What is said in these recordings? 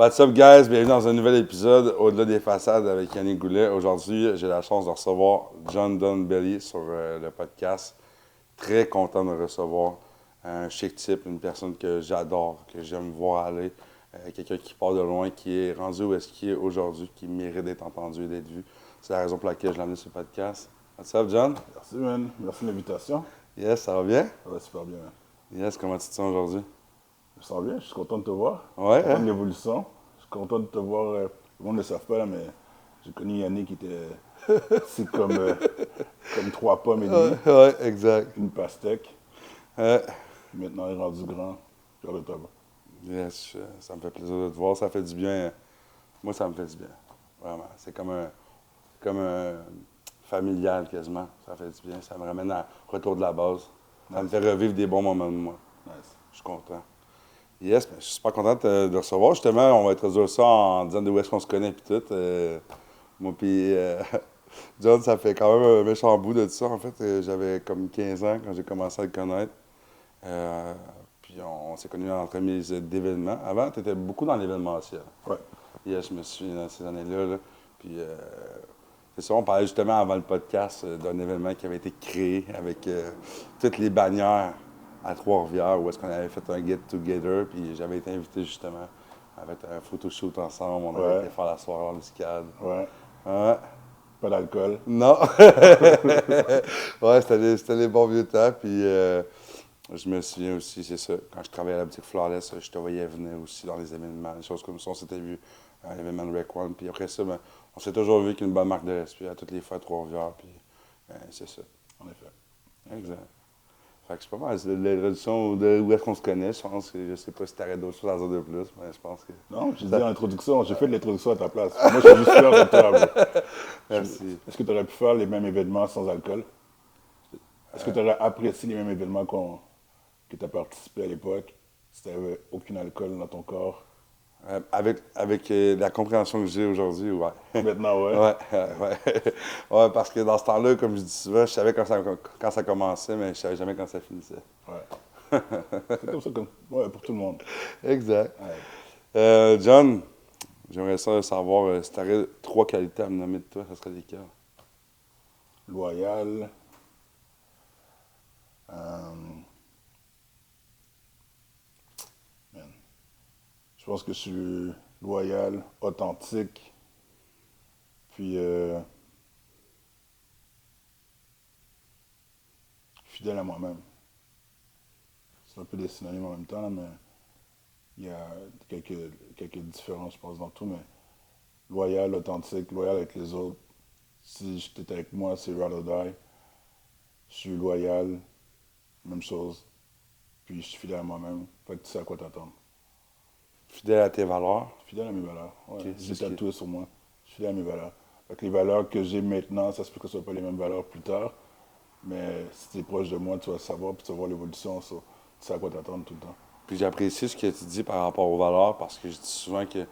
What's up, guys? Bienvenue dans un nouvel épisode Au-delà des façades avec Yannick Goulet. Aujourd'hui, j'ai la chance de recevoir John Dunn-Belly sur le podcast. Très content de recevoir un chic type, une personne que j'adore, que j'aime voir aller. Quelqu'un qui part de loin, qui est rendu où est-ce qu'il est aujourd'hui, qui mérite d'être entendu et d'être vu. C'est la raison pour laquelle je l'ai amené sur le podcast. What's up, John? Merci, man. Merci de l'invitation. Yes, ça va bien? Ça va super bien, man. Yes, comment tu te sens aujourd'hui? Je me sens bien, je suis content de te voir. Ouais, Je suis content hein? de l'évolution. Je suis content de te voir. Le monde ne le savent pas, là, mais j'ai connu Yannick qui était. C'est comme 3 pommes et demi, Ouais, exact. une pastèque. Ouais. Maintenant, il est rendu grand. Fier de toi. Yes, ça me fait plaisir de te voir. Ça fait du bien. Moi, ça me fait du bien. Vraiment. C'est comme un familial quasiment. Ça fait du bien. Ça me ramène à retour de la base. Ça me fait revivre des bons moments de moi. Nice. Je suis content. Yes, mais je suis super content de recevoir. Justement, on va introduire ça en disant d'où est-ce qu'on se connaît puis tout. Moi puis John, ça fait quand même un méchant bout de ça. En fait, j'avais comme 15 ans quand j'ai commencé à le connaître. Puis on s'est connus en entremise d'événements. Avant, tu étais beaucoup dans l'événementiel. Ouais. Yes, je me souviens dans ces années-là. Là. Puis c'est ça, on parlait justement avant le podcast d'un événement qui avait été créé avec toutes les bannières à Trois-Rivières où est-ce qu'on avait fait un get-together. Puis j'avais été invité justement avec un photoshoot ensemble. On avait Ouais. été faire la soirée en escale. Ouais. Ouais. Pas d'alcool. Non. Ouais, c'était les bons vieux temps. Puis je me souviens aussi, c'est ça, quand je travaillais à la boutique Flawless, je te voyais venir aussi dans les événements, des choses comme ça. On s'était vu à l'événement de Rec One. Puis après ça, ben, on s'est toujours vu avec une bonne marque de respect à toutes les fois à Trois-Rivières. Puis c'est ça. En effet. Exact. Fait que c'est pas mal. C'est l'introduction de où est-ce qu'on se connaît. Je pense que je sais pas si tu d'autres choses à dire de plus, mais je pense que. Non, j'ai dit en introduction, j'ai fait de l'introduction à ta place. Moi, je suis juste fier de toi, bro. Merci. Est-ce que tu aurais pu faire les mêmes événements sans alcool? Est-ce que tu aurais apprécié les mêmes événements que tu as participé à l'époque si tu n'avais aucun alcool dans ton corps? Avec la compréhension que j'ai aujourd'hui, ouais. Maintenant, ouais. Ouais, ouais. Ouais, parce que dans ce temps-là, comme je dis souvent, je savais quand ça commençait, mais je savais jamais quand ça finissait. Ouais. C'est comme ça, ouais, pour tout le monde. Exact. Ouais. John, j'aimerais ça savoir si tu aurais 3 qualités à me nommer de toi, ça serait lesquelles? Loyal. Man. Je pense que je suis loyal, authentique, puis fidèle à moi-même. C'est un peu des synonymes en même temps, là, mais il y a quelques différences, je pense, dans tout, mais loyal, authentique, loyal avec les autres. Si j'étais avec moi, c'est ride or die. Je suis loyal, même chose. Puis je suis fidèle à moi-même. Fait que tu sais à quoi t'attendre. Fidèle à tes valeurs. Fidèle à mes valeurs. Ouais. Ok, J'ai c'est ce qui- tatoué sur moi. Je suis fidèle à mes valeurs. Fait que les valeurs que j'ai maintenant, ça se peut que ce ne soient pas les mêmes valeurs plus tard. Mais si tu es proche de moi, tu vas savoir, puis tu vas voir l'évolution. Tu sais à quoi t'attendre tout le temps. Puis j'apprécie ce que tu dis par rapport aux valeurs, parce que je dis souvent que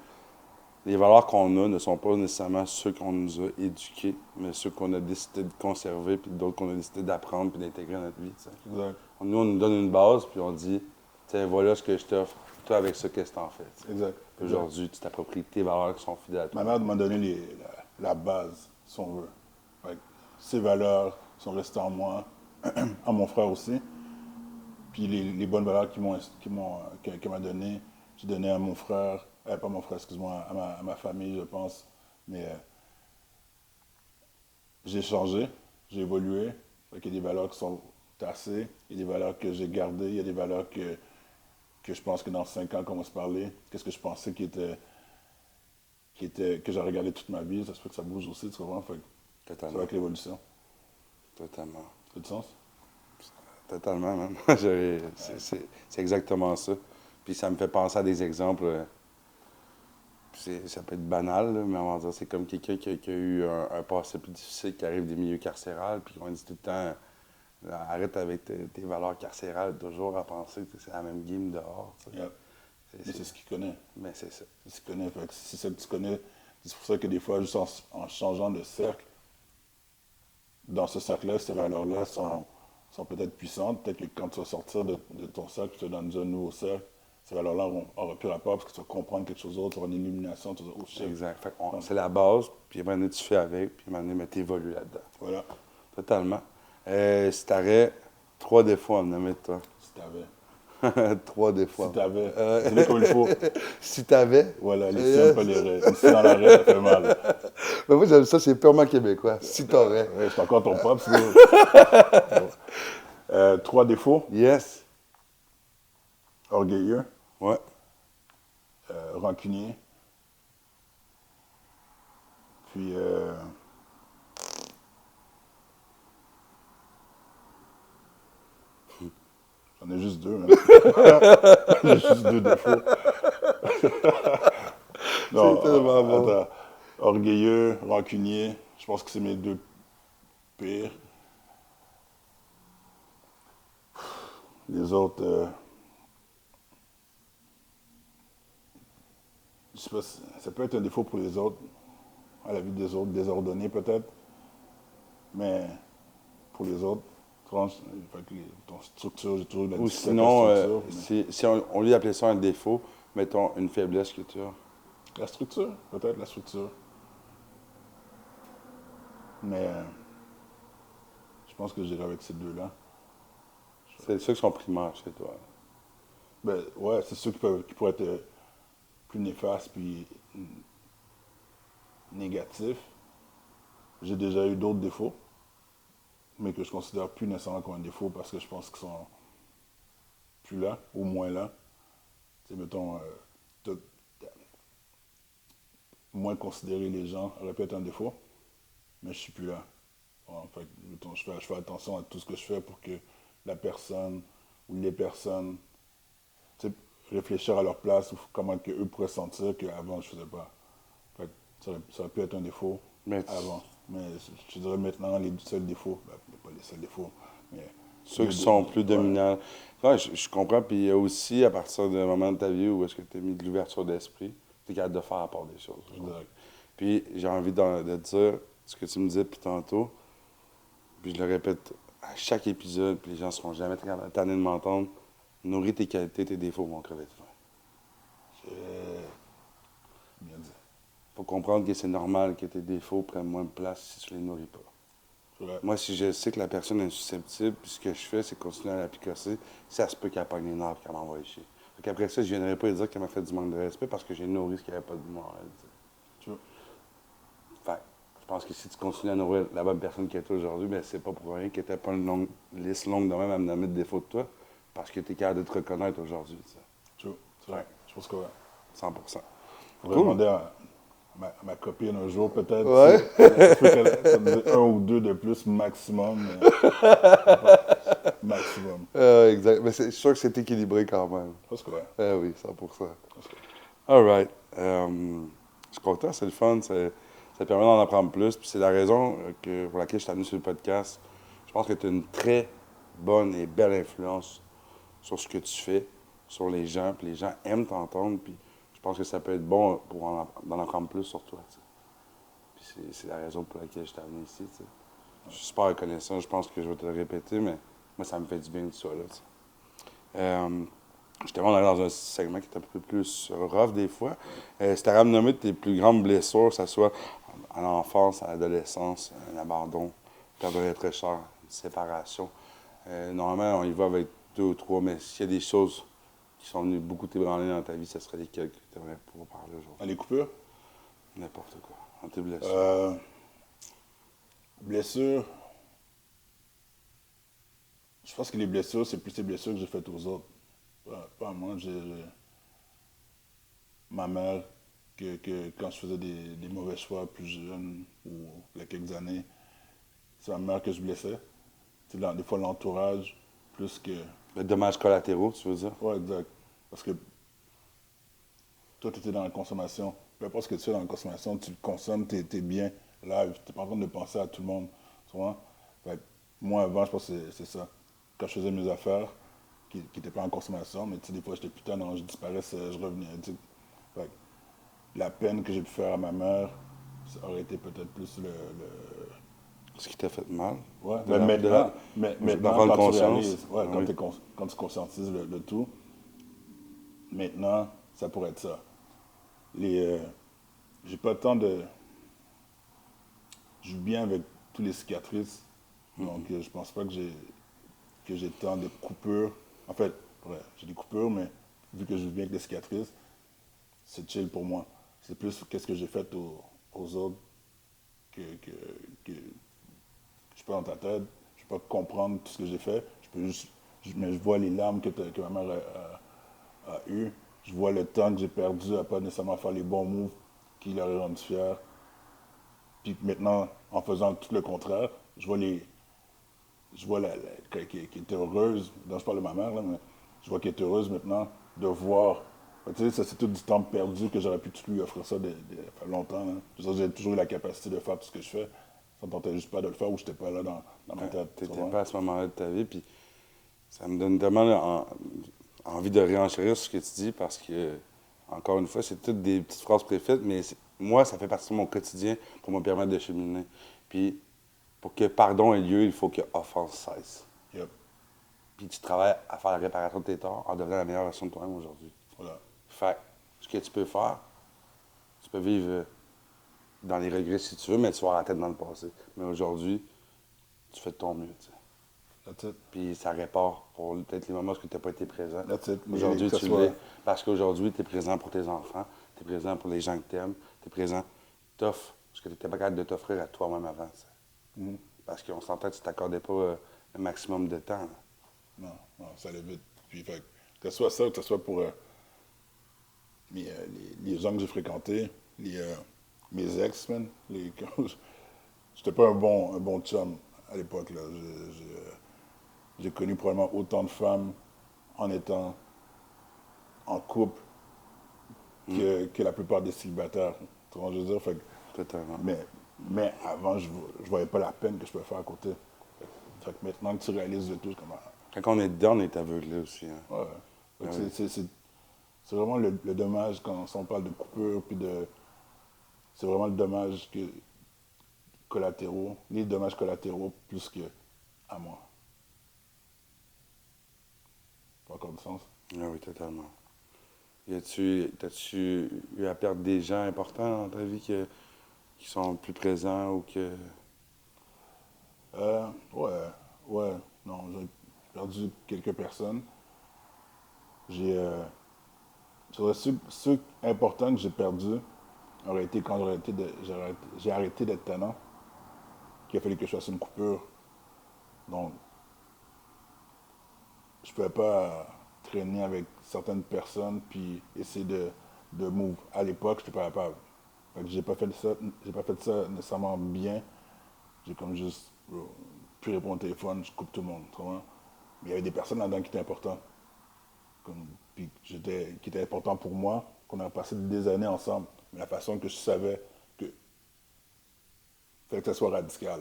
les valeurs qu'on a ne sont pas nécessairement ceux qu'on nous a éduqués, mais ceux qu'on a décidé de conserver, puis d'autres qu'on a décidé d'apprendre puis d'intégrer dans notre vie. T'sais. Exact. Nous, on nous donne une base, puis on dit, tiens, voilà ce que je t'offre. Toi, avec ça, qu'est-ce que t'en fais? T'sais. Exact. Aujourd'hui, tu t'appropries tes valeurs qui sont fidèles à toi. Ma mère m'a donné la base, si on veut. Fait que ces valeurs sont restées en moi, à mon frère aussi. Puis les bonnes valeurs qu'elle m'a données, j'ai donné à mon frère, pas mon frère, excuse-moi, à ma famille, je pense. Mais j'ai changé, j'ai évolué. Fait qu'il y a des valeurs qui sont tassées, il y a des valeurs que j'ai gardées, il y a des valeurs que je pense que dans 5 ans, quand on va se parler, qu'est-ce que je pensais que j'ai regardé toute ma vie, ça se fait que ça bouge aussi, tu comprends? Fait que ça va Totalement. avec l'évolution. Totalement. Ça fait du sens? Totalement, même. C'est exactement ça. Puis ça me fait penser à des exemples. Ça peut être banal, là, mais on va dire c'est comme quelqu'un qui a eu un passé plus difficile, qui arrive des milieux carcérales, puis on dit tout le temps arrête avec tes valeurs carcérales, toujours à penser que c'est la même game dehors. Yeah. Mais c'est ce qu'il connaît. Mais c'est ça. C'est ce qu'il connaît. Fait que c'est ça que tu connais. C'est pour ça que des fois, juste en changeant de cercle, dans ce cercle-là, ces valeurs-là sont peut-être puissantes. Peut-être que quand tu vas sortir de ton cercle, tu te donnes un nouveau cercle, ces valeurs-là auront plus rapport parce que tu vas comprendre quelque chose d'autre, tu vas avoir une illumination, tu vas dire, oh shit. Exact. Fait c'est la base, puis à un moment donné, tu fais avec, puis à un moment donné, tu évolues là-dedans. Voilà, Totalement. Si t'aurais 3 défauts à me nommer de toi. si t'avais. 3 défauts. Si t'avais. Dis-le comme il faut. Si t'avais. Voilà, les si, pas les raies. Une si dans l'arrêt, ça fait mal. Mais moi, j'aime ça, c'est purement québécois. Si t'aurais. Ouais, c'est encore ton pop, c'est bon. 3 défauts. Yes. Orgueilleux, Ouais. rancunier, puis j'en ai juste 2, même. J'ai juste 2 défauts. Non, C'est tellement bon. attends. Orgueilleux, rancunier, je pense que c'est mes 2 pires. Les autres, je sais pas, ça peut être un défaut pour les autres, à la vue des autres, désordonné peut-être, mais pour les autres, fait que ton structure, j'ai toujours eu de la Ou difficulté avec sinon, la structure. si on lui appelait ça un défaut, mettons une faiblesse que tu as. La structure, peut-être la structure. Mais je pense que j'irai avec ces 2-là. C'est ceux qui sont primaires chez toi. Ben, ouais, c'est sûr qui pourraient être plus néfastes puis négatifs. J'ai déjà eu d'autres défauts, mais que je considère plus nécessairement comme un défaut parce que je pense qu'ils sont plus là, ou moins là. Tu sais, mettons, moins considérer les gens aurait pu être un défaut, mais je suis plus là. En fait, mettons, je fais attention à tout ce que je fais pour que la personne ou les personnes, tu sais, réfléchir à leur place ou comment que eux pourraient sentir qu'avant je faisais pas. Fait que ça aurait pu être un défaut Mais avant. Mais je dirais maintenant les seuls défauts, ben, pas les seuls défauts, mais ceux qui sont plus ouais, dominants. Ouais, je comprends. Puis il y a aussi, à partir d'un moment de ta vie où est-ce que tu as mis de l'ouverture d'esprit, tu es capable de faire à part des choses. exact. Puis j'ai envie de dire ce que tu me disais depuis tantôt, puis je le répète à chaque épisode, puis les gens ne seront jamais tannés de m'entendre. Nourris tes qualités, tes défauts vont crever de faim. Bien dit. Il faut comprendre que c'est normal que tes défauts prennent moins de place si tu ne les nourris pas. Ouais. Moi, si je sais que la personne est susceptible, puis ce que je fais, c'est continuer à la picosser, ça se peut qu'elle pogne les nerfs et qu'elle m'envoie chier. Après ça, je ne viendrai pas lui dire qu'elle m'a fait du manque de respect parce que j'ai nourri ce qu'il n'y avait pas de moi. Tu vois. Fait je pense que si tu continues à nourrir la bonne personne qui est toi aujourd'hui, ben c'est pas pour rien que tu n'as pas une liste longue de même à me nommer de défauts de toi, parce que tu es capable de te reconnaître aujourd'hui. Tu vois. Tu vois. Ouais. Je pense que ouais. 100%. On va Cool. demander à ma copine un jour peut-être. Ouais. Ça se peut qu'elle me dise 1 ou 2 de plus maximum. Maximum. Exact. Mais c'est sûr que c'est équilibré quand même. Je pense que ouais. Oui, 100%. Je pense que- All right. Je suis content, c'est le fun. Ça te permet d'en apprendre plus. Puis c'est la raison pour laquelle je t'ai amené sur le podcast. Je pense que tu as une très bonne et belle influence sur ce que tu fais, sur les gens. Puis les gens aiment t'entendre. Puis je pense que ça peut être bon pour d'en apprendre plus sur toi. T'sais. Puis c'est la raison pour laquelle je t'ai amené ici. T'sais. Je suis super reconnaissant. Je pense que je vais te le répéter, mais moi, ça me fait du bien de ça. Justement, on est dans un segment qui est un peu plus rough des fois. Si tu as nommer tes plus grandes blessures, que ce soit à l'enfance, à l'adolescence, un abandon, perdre un être cher, une séparation. Normalement, on y va avec 2 ou 3, mais s'il y a des choses qui sont venues beaucoup t'ébranler dans ta vie, ce serait lesquelles que tu aimerais pouvoir parler aujourd'hui? Les coupures. N'importe quoi. Dans tes blessures. Blessures. Je pense que les blessures, c'est plus les blessures que j'ai faites aux autres. Pas à moi. Ma mère, que quand je faisais des mauvais choix plus jeune ou il y a quelques années, c'est ma mère que je blessais. C'est des fois l'entourage, plus que... Les dommages collatéraux, tu veux dire? Ouais, exact. Parce que toi, tu étais dans la consommation. Peu importe ce que tu fais dans la consommation, tu le consommes, tu es bien live. Tu n'es pas en train de penser à tout le monde. Tu vois? Fait que moi, avant, je pense que c'est ça. Quand je faisais mes affaires, qui n'étaient pas en consommation, mais des fois, j'étais putain, non, je disparaissais, je revenais. Fait que la peine que j'ai pu faire à ma mère, ça aurait été peut-être plus Ce qui t'a fait mal? Ouais, De mais la- de maintenant, la- mais d'en maintenant prendre quand tu conscience. réalises, ouais, Oui. quand tu conscientises le tout, Maintenant, ça pourrait être ça. J'ai pas le temps de... Je vis bien avec tous les cicatrices. Donc, je pense pas que j'ai tant de coupures. En fait, ouais, j'ai des coupures, mais vu que je vis bien avec des cicatrices, c'est chill pour moi. C'est plus qu'est-ce que j'ai fait aux autres que je suis pas dans ta tête. Je peux pas comprendre tout ce que j'ai fait. Je peux juste, mais je vois les larmes que ma mère a eues. Je vois le temps que j'ai perdu à pas nécessairement faire les bons moves qui l'auraient rendu fier. Puis maintenant, en faisant tout le contraire, je vois qui est heureuse, dont je parle de ma mère, là, mais je vois qu'elle est heureuse maintenant de voir. Tu sais, ça c'est tout du temps perdu que j'aurais pu tout lui offrir ça il y a longtemps. Là. J'ai toujours eu la capacité de faire tout ce que je fais. Ça ne tentait juste pas de le faire ou je n'étais pas là dans ma Ouais, tête. tu Tu n'étais vois? pas à ce moment-là de ta vie. Puis ça me donne tellement envie de réenchérir ce que tu dis parce que, encore une fois, c'est toutes des petites phrases préfaites, mais moi, ça fait partie de mon quotidien pour me permettre de cheminer. Puis pour que pardon ait lieu, il faut que offense cesse. Yep. Puis tu travailles à faire la réparation de tes torts en devenant la meilleure version de toi-même aujourd'hui. Voilà. Fait que ce que tu peux faire, tu peux vivre dans les regrets si tu veux, mais tu vas avoir la tête dans le passé. Mais aujourd'hui, tu fais de ton mieux. Tu sais. That's it. Puis ça répare pour peut-être les moments où tu n'as pas été présent. That's it. Aujourd'hui, Que ce tu soit. l'es. Parce qu'aujourd'hui, tu es présent pour tes enfants, tu es présent pour les gens que tu aimes, tu es présent, t'offres ce que tu n'étais pas capable de t'offrir à toi-même avant. Tu sais. Mhm. Parce qu'on s'entend que tu t'accordais pas le maximum de temps. Là. Non, non, ça allait vite. Puis, fait, que ce soit ça, que ce soit pour les gens que j'ai fréquentés, mes ex, man, j'étais pas un bon chum à l'époque. Là. J'ai connu probablement autant de femmes en étant en couple que la plupart des célibataires. Tu vois ce que je veux dire? Totalement. Mais avant, je voyais pas la peine que je pouvais faire à côté. Fait que maintenant que tu réalises le tout, c'est comme... Quand on est dedans, on est aveuglé aussi. Hein. Ouais. Fait Ben que oui. c'est vraiment le dommage quand on parle de coupure, puis de... C'est vraiment le dommage collatéraux, les dommages collatéraux plus que à moi. Pas encore de sens. Ah oui, totalement. T'as-tu eu à perdre des gens importants dans ta vie qui sont plus présents ou que. Ouais, non, j'ai perdu quelques personnes. J'ai, sur ceux importants que j'ai perdus aurait été quand j'ai arrêté d'être tannant, qu'il a fallu que je fasse une coupure. Donc, je ne pouvais pas traîner avec certaines personnes puis essayer de move. À l'époque, je n'étais pas capable. Fait que j'ai pas fait ça nécessairement bien. J'ai comme juste pu répondre au téléphone, je coupe tout le monde. Tu vois? Mais il y avait des personnes là-dedans qui étaient importantes. Puis qui étaient importantes pour moi, qu'on a passé des années ensemble. Mais la façon que je savais que fallait que ça soit radical.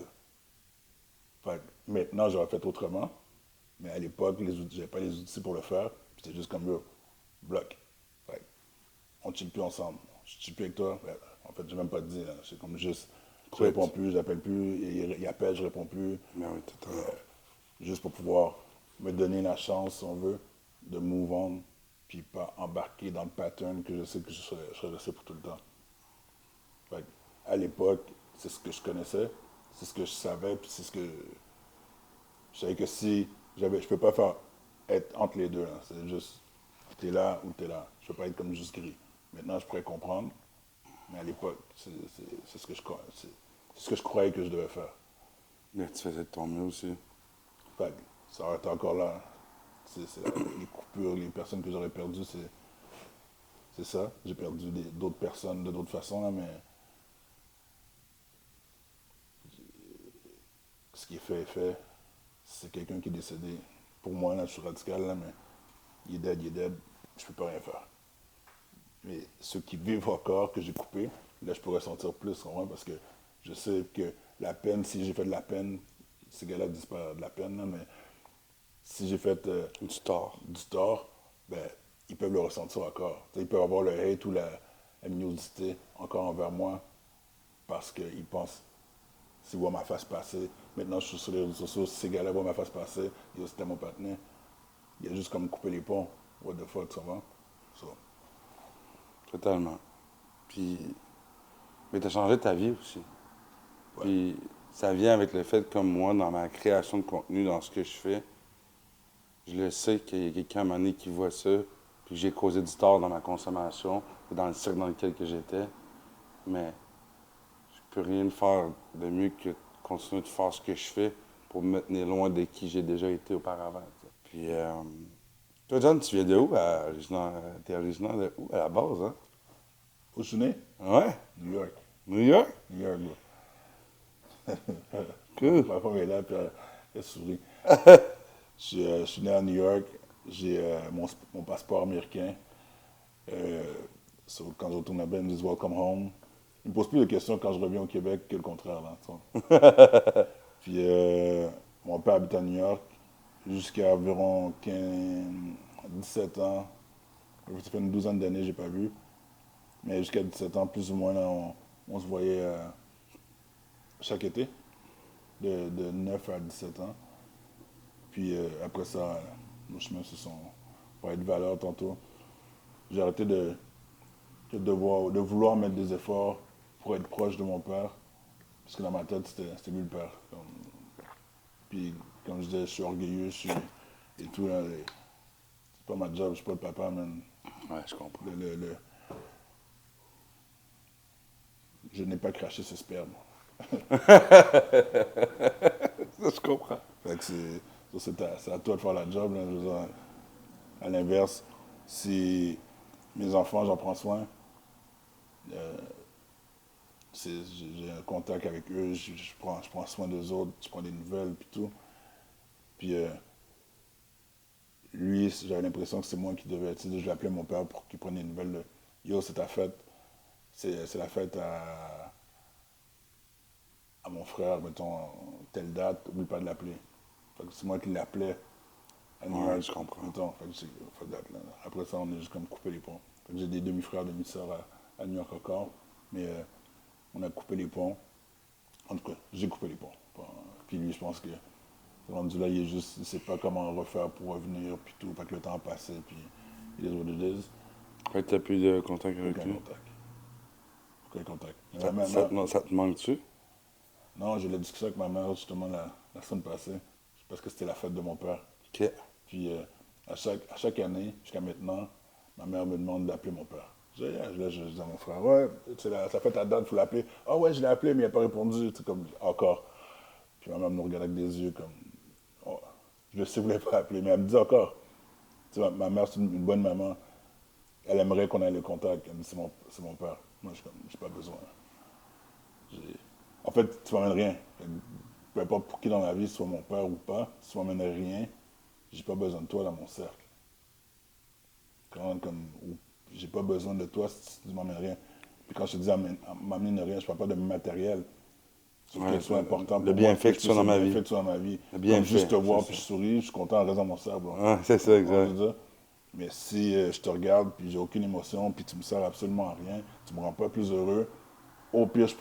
Fait que maintenant, j'aurais fait autrement. Mais à l'époque, j'avais pas les outils pour le faire. Puis c'était juste comme, yo, bloc. Fait que on ne chill plus ensemble. Je ne chill plus avec toi. Ben, en fait, je n'ai même pas dit. Là. C'est comme juste, je Quit. réponds plus, j'appelle plus. Il appelle, je réponds plus. Ben oui, totalement. Juste pour pouvoir me donner la chance, si on veut, de move on. Puis pas embarquer dans le pattern que je sais que je serais resté pour tout le temps. Fait que, à l'époque, c'est ce que je connaissais, c'est ce que je savais, puis c'est ce que je savais que si je peux pas faire être entre les deux. Là. C'est juste, t'es là ou t'es là. Je peux pas être comme juste gris. Maintenant, je pourrais comprendre, mais à l'époque, c'est ce que je croyais que je devais faire. Mais tu faisais de ton mieux aussi. Fait que ça aurait été encore là. Les coupures, les personnes que j'aurais perdues, c'est ça. J'ai perdu d'autres personnes de d'autres façons, là, mais ce qui est fait est fait. C'est quelqu'un qui est décédé. Pour moi, là, je suis radical, là, mais il est dead, je peux pas rien faire. Mais ceux qui vivent encore, que j'ai coupé, là, je pourrais sentir plus, parce que je sais que la peine, si j'ai fait de la peine, ces gars-là disent pas de la peine, là, mais si j'ai fait Du tort. du tort, ben, ils peuvent le ressentir encore. T'sais, ils peuvent avoir le hate ou la mignosité encore envers moi parce qu'ils pensent, s'ils voient ma face passer, maintenant je suis sur les réseaux sociaux, si ces gars-là voient ma face passer, ils disent c'était mon partenaire. Il a juste comme coupé les ponts. What the fuck, ça va? So, Totalement. Puis, mais tu as changé ta vie aussi. ouais. Puis, ça vient avec le fait, comme moi, dans ma création de contenu, dans ce que je fais, je le sais qu'il y a quelqu'un à un moment donné qui voit ça, puis j'ai causé du tort dans ma consommation, dans le cirque dans lequel que j'étais, mais je peux rien faire de mieux que de continuer de faire ce que je fais pour me tenir loin de qui j'ai déjà été auparavant. Tu sais. Puis, toi, John, tu viens de où? T'es originaire de où à la base, hein? Où je suis né? Ouais? New York. New York? New York, bro. Cool. Ma femme est là, puis elle sourit. Je suis né à New York. J'ai mon passeport américain. So, quand je retourne là-bas, ils me disent Welcome home. Ils me posent plus de questions quand je reviens au Québec que le contraire. Là, tu vois. Puis mon père habite à New York jusqu'à environ 17 ans. Ça fait une douzaine d'années que je n'ai pas vu. Mais jusqu'à 17 ans, plus ou moins, là, on se voyait chaque été, de 9 à 17 ans. Puis après ça, nos chemins se sont... On parlait de valeur tantôt. J'ai arrêté de vouloir mettre des efforts pour être proche de mon père. Parce que dans ma tête, c'était lui le père. Puis, comme je disais, je suis orgueilleux, et tout. Là, c'est pas ma job, je suis pas le papa, mais Ouais, je comprends. je n'ai pas craché ce sperme. Ça, je comprends. Fait que c'est à toi de faire la job. Là, je veux dire, à l'inverse, si mes enfants, j'en prends soin, j'ai un contact avec eux, je prends soin des autres, je prends des nouvelles, puis tout. Puis lui, j'avais l'impression que c'est moi qui devais, tu sais, je l'appelais mon père pour qu'il prenne des nouvelles. De, Yo, c'est ta fête. C'est la fête à mon frère, mettons, telle date, oublie pas de l'appeler. Fait que c'est moi qui l'appelais à New Ouais, York, je comprends. mettons. Fait que fuck that, là. Après ça, on a juste comme coupé les ponts. Fait que j'ai des demi-frères, demi-sœurs à New York encore, mais on a coupé les ponts. En tout cas, j'ai coupé les ponts. Puis lui, je pense que rendu là, il sait pas comment refaire pour revenir, puis tout. Fait que le temps a passé, puis it is what it is. Fait que t'as plus de contact avec Aucun lui. contact. Aucun contact. Ça te manque-tu? Non, j'ai eu la discussion avec ma mère justement la semaine passée, parce que c'était la fête de mon père. OK. Puis à chaque année, jusqu'à maintenant, ma mère me demande d'appeler mon père. Je dis à mon frère, ouais, ça fait ta date, il faut l'appeler. Ah ouais, je l'ai appelé, mais il n'a pas répondu. C'est comme, encore. Puis ma mère me regarde avec des yeux comme, oh, je sais que vous ne l'avez pas appelé, mais elle me dit encore. Tu sais, ma mère, c'est une bonne maman. Elle aimerait qu'on ait le contact. Elle me dit, c'est mon père. Moi, je n'ai pas besoin. En fait, tu m'amènes rien. Peu importe pour qui dans la vie, soit mon père ou pas, si tu m'amènes rien, j'ai pas besoin de toi dans mon cercle. J'ai pas besoin de toi si tu m'amènes rien. Puis quand je te dis m'amène rien, je parle pas de matériel. Sauf Ouais, qu'elle soit important le bienfait que tu sois dans ma vie. Le bienfait que tu sois dans ma vie. Le Comme bienfait, juste te voir, c'est puis je ça. souris, je suis content, reste dans mon cercle. Ah, c'est ça, exact. Mais si je te regarde, puis j'ai aucune émotion, puis tu me sers absolument à rien, tu me rends pas plus heureux, au pire, je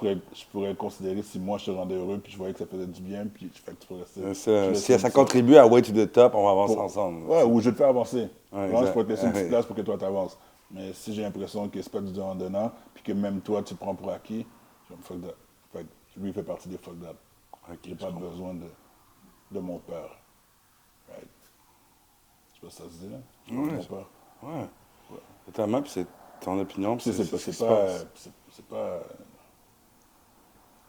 pourrais considérer si moi je te rendais heureux, puis je voyais que ça faisait du bien, puis fait que tu pourrais rester. Si ça contribue à Way to the Top, on va avancer ensemble. Ouais, ou je vais te faire avancer. Ouais, Moi, je pourrais te laisser une exact. petite place pour que toi t'avances. Mais si j'ai l'impression que c'est pas du donnant-donnant, puis que même toi tu te prends pour acquis, je vais me fuck that. Fait que lui, il fait partie des fuck that. Ok, J'ai pas besoin de mon père. Right? Je sais pas si ça se dit, là. J'ai besoin de mon père. Ouais. Totalement, puis c'est ton opinion, puis C'est c'est ce qui se pas... passe. C'est pas...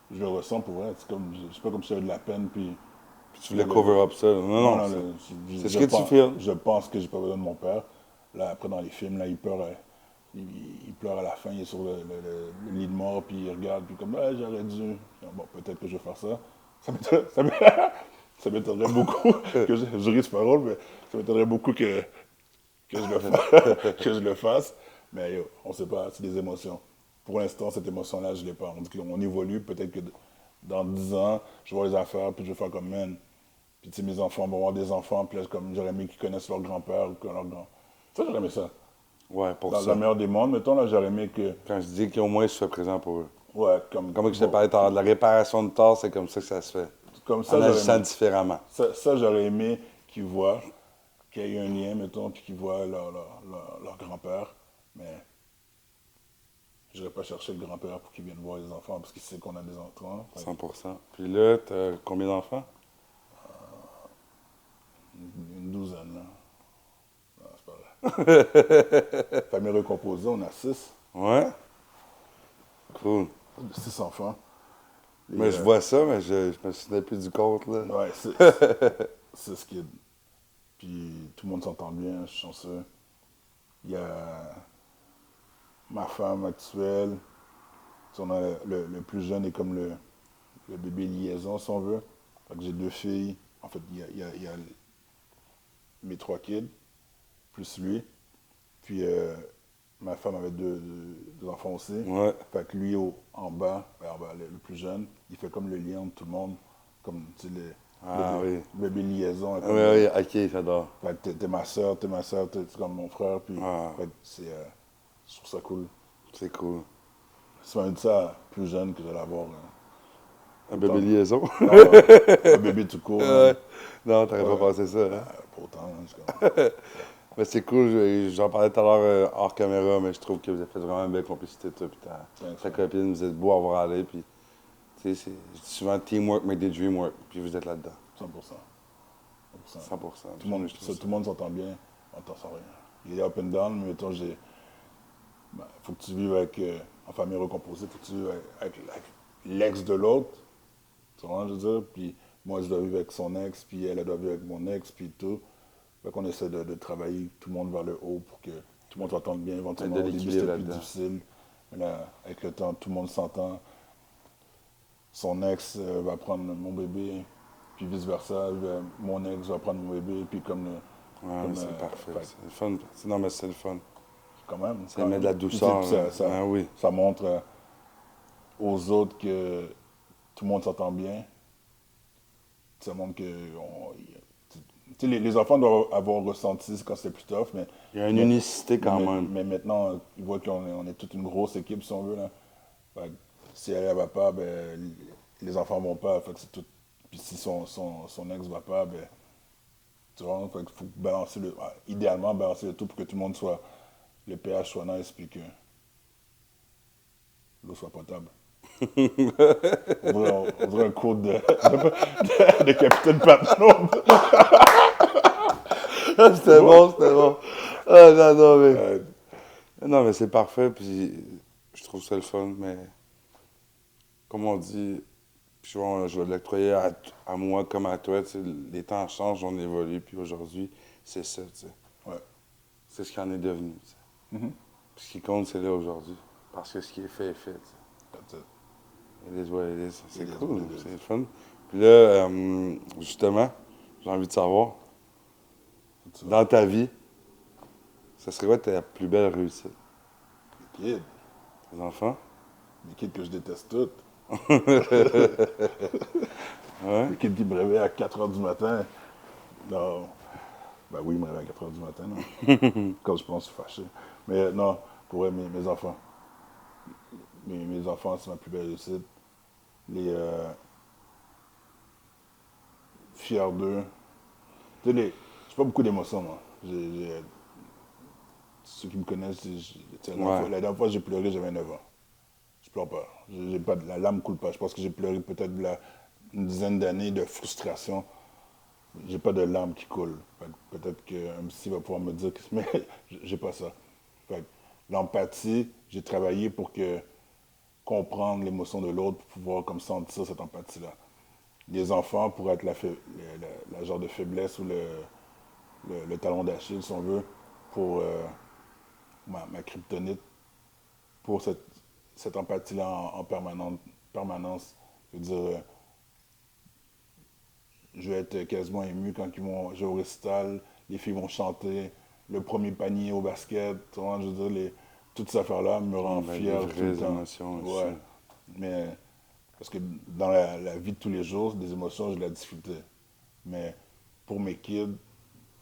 Je le ressens pour vrai. C'est pas comme si j'avais de la peine, puis... Puis tu voulais cover up ça. Non, c'est ce que tu feels. Je pense que j'ai pas besoin de mon père. Là, après, dans les films, là, il pleure à la fin, il est sur le lit de mort, puis il regarde, puis comme, ah, j'aurais dû. Bon, peut-être que je vais faire ça. Ça m'étonnerait beaucoup que je ris de parole, mais ça m'étonnerait beaucoup que je le fasse. Mais yo, on sait pas, c'est des émotions. Pour l'instant, cette émotion-là, je l'ai pas. On évolue, peut-être que dans 10 ans, je vois les affaires, puis je vais faire comme, man. Puis tu sais, mes enfants vont avoir des enfants, puis là, comme j'aurais aimé qu'ils connaissent leur grand-père ou que leur grand... Ça, j'aurais aimé ça. Ouais, pour Dans ça. le meilleur des mondes, mettons, là, j'aurais aimé que... Quand je dis qu'au moins je sois présent pour eux. Ouais, comme... Comme je t'ai parlé de la réparation de tort, c'est comme ça que ça se fait. Comme ça, En j'aurais agissant aimé, différemment. ça, j'aurais aimé qu'ils voient qu'il y ait un lien, mettons, puis qu'ils voient leur grand-père. Mais je n'irai pas chercher le grand-père pour qu'il vienne voir les enfants, parce qu'il sait qu'on a des enfants. 100%. Puis là, t'as combien d'enfants? Une douzaine, là. Non, c'est pas vrai. Famille recomposée, on a 6. Ouais? Cool. 6 enfants. Mais je vois ça, mais je me souviens plus du compte, là. Ouais, c'est ce qui est. Puis tout le monde s'entend bien, je suis chanceux. Il y a ma femme actuelle. On a le plus jeune est comme le bébé liaison, si on veut. Fait que j'ai 2 filles. En fait, il y a mes 3 kids, plus lui. Puis ma femme avait deux enfants aussi. Ouais. Fait que lui, en bas, le plus jeune, il fait comme le lien entre tout le monde. Comme, tu sais, Ah oui. le bébé liaison. Oui, oui, ok, j'adore. Fait que t'es ma soeur, t'es comme mon frère. Puis, Ah. fait que je trouve ça cool. C'est cool. C'est même ça, plus jeune que j'allais avoir. Un bébé liaison? Non, un bébé tout court. Ouais. Non, t'aurais Ouais. pas pensé ça, hein? Pas autant. Hein, c'est comme... Mais c'est cool, j'en parlais tout à l'heure hors caméra, mais je trouve que vous avez fait vraiment une belle complicité, toi puis ta copine, vous êtes beau à voir aller, puis tu sais, je dis souvent teamwork make the dream work, puis vous êtes là-dedans. 100%. 100%. Tout le monde s'entend bien, on t'en sent rien. Il y a up and down, mais mettons, faut que tu vives en famille recomposée, faut que tu vives avec l'ex de l'autre, tu vois, je veux dire, puis moi, je dois vivre avec son ex, puis elle doit vivre avec mon ex, puis tout. Fait qu'on essaie de travailler tout le monde vers le haut pour que tout le monde s'entende bien. Éventuellement, De au début, l'équilibre c'était plus là-dedans. difficile. Mais là, avec le temps, tout le monde s'entend. Son ex va prendre mon bébé, puis vice-versa. Mon ex va prendre mon bébé, puis comme... Ouais, comme, c'est parfait, fait- c'est le fun. Non, mais c'est le fun. quand même. Ça met de la douceur. Puis, tu sais, là. ça, Ah oui. ça montre aux autres que tout le monde s'entend bien. Ça montre que... tu sais, les enfants doivent avoir ressenti quand c'est plus tough, mais... Il y a une unicité quand même. Mais maintenant, ils voient on est toute une grosse équipe, si on veut. Là. Fait que si elle ne va pas, ben, les enfants ne vont pas. Fait que c'est tout. Puis si son ex ne va pas, ben, tu vois, fait qu'il faut balancer idéalement balancer le tout pour que tout le monde soit, le pH soit nice, puis que l'eau soit potable. On dirait un code de Capitaine Patnaud. C'était bon, c'était bon. Ah non, non, mais... Non, mais c'est parfait, puis je trouve ça le fun, mais comme on dit, puis je vais l'octroyer à moi comme à toi, tu sais, les temps changent, on évolue, puis aujourd'hui, c'est ça, tu sais. Ouais. C'est ce qu'il en est devenu, tu sais. Mhm. Puis ce qui compte, c'est là aujourd'hui, parce que ce qui est fait est fait, tu sais. That's it. It is what it is. C'est It is cool, what it is. c'est le fun. Puis là, justement, j'ai envie de savoir, C'est ça. dans ta vie, ça serait quoi ta plus belle réussite? Les kids. Les enfants? Les kids que je déteste toutes. Ouais? Les kids qui me réveillent à 4 h du matin. Non. Ben oui, ils me réveillent à 4 h du matin, non. Quand je pense, je suis fâché. Mais non, pour vrai, mes enfants. Mes enfants, c'est ma plus belle réussite. Les fiers d'eux. Tu sais, j'ai pas beaucoup d'émotions, moi. Ceux qui me connaissent, tu sais, Ouais. la dernière fois que j'ai pleuré, j'avais 9 ans. Je pleure pas. J'ai pas la larme coule pas. Je pense que j'ai pleuré peut-être une dizaine d'années de frustration. J'ai pas de larmes qui coulent. Fait que peut-être qu'un psy va pouvoir me dire que mais j'ai pas ça. Fait que l'empathie, j'ai travaillé pour comprendre l'émotion de l'autre, pour pouvoir comme sentir cette empathie-là. Les enfants pourraient être la genre de faiblesse ou le talon d'Achille, si on veut, pour ma kryptonite, pour cette empathie-là en permanence. Je veux dire, je vais être quasiment ému quand ils vont jouer au récital, les filles vont chanter, le premier panier au basket, tu vois, je veux dire, toutes ces affaires-là me rendent Ben, fier des tout le vraies temps. émotions aussi. Ouais, mais parce que dans la vie de tous les jours, des émotions, j'ai de la difficulté. Mais pour mes kids,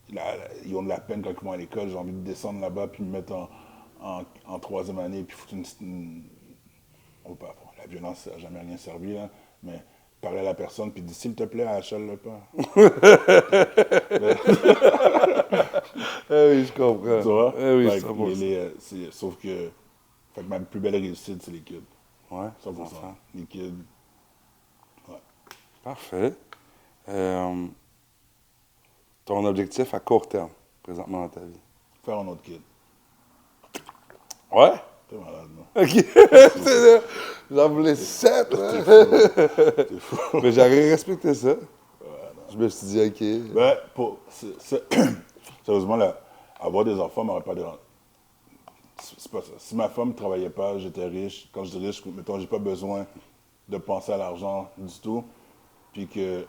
ils ont de la peine quand ils vont à l'école, j'ai envie de descendre là-bas puis me mettre en troisième année puis foutre on peut pas, la violence, ça n'a jamais rien servi, là, mais parler à la personne puis dire s'il te plaît, achale-le pas. Eh oui, je comprends. Tu vois? Eh oui, Fait que 100%. sauf que, fait que ma plus belle réussite, c'est les kids. Ouais, les 100%. enfants. Les kids, ouais. Parfait. Euh, Ton objectif à court terme, présentement dans ta vie? Faire un autre kid. Ouais? T'es malade, non? OK. T'es fou, C'est toi. là. J'en voulais 7, T'es là. fou. T'es fou. Mais j'aurais respecté ça. Ouais, non. Je me suis dit, OK. Ben, sérieusement, là, avoir des enfants m'aurait pas dérangé. C'est pas ça. Si ma femme ne travaillait pas, j'étais riche. Quand je dis riche, mettons, j'ai pas besoin de penser à l'argent du tout. Puis que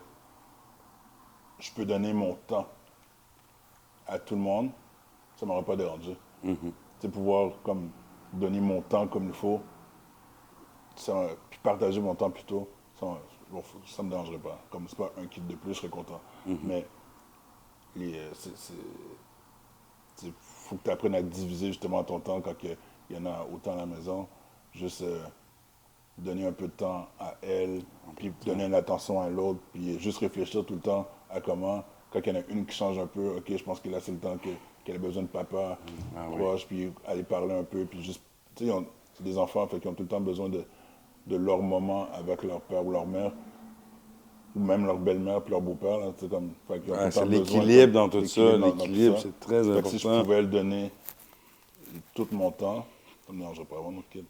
je peux donner mon temps à tout le monde, ça m'aurait pas dérangé. C'est pouvoir comme donner mon temps comme il faut, puis partager mon temps plutôt, bon, ça me dérangerait pas. Comme c'est pas un kit de plus, je serais content. Mais faut que tu apprennes à diviser justement ton temps quand il y en a autant à la maison. Juste donner un peu de temps à elle, puis donner une attention à l'autre, puis juste réfléchir tout le temps à comment, quand il y en a une qui change un peu, ok, je pense que là c'est le temps qu'elle a besoin de papa Ah oui. proche, puis aller parler un peu, puis juste, tu sais, c'est des enfants, fait qu'ils ont tout le temps besoin de leur moment avec leur père ou leur mère, ou même leur belle-mère puis leur beau-père, là, tu sais, comme, fait qu'ils ont tout Ouais, le c'est temps besoin l'équilibre comme, dans tout ça. d'équilibre dans tout L'équilibre, ça. c'est très Fait que si je important. pouvais le donner tout mon temps, ça me dérangerait pas avoir notre kid.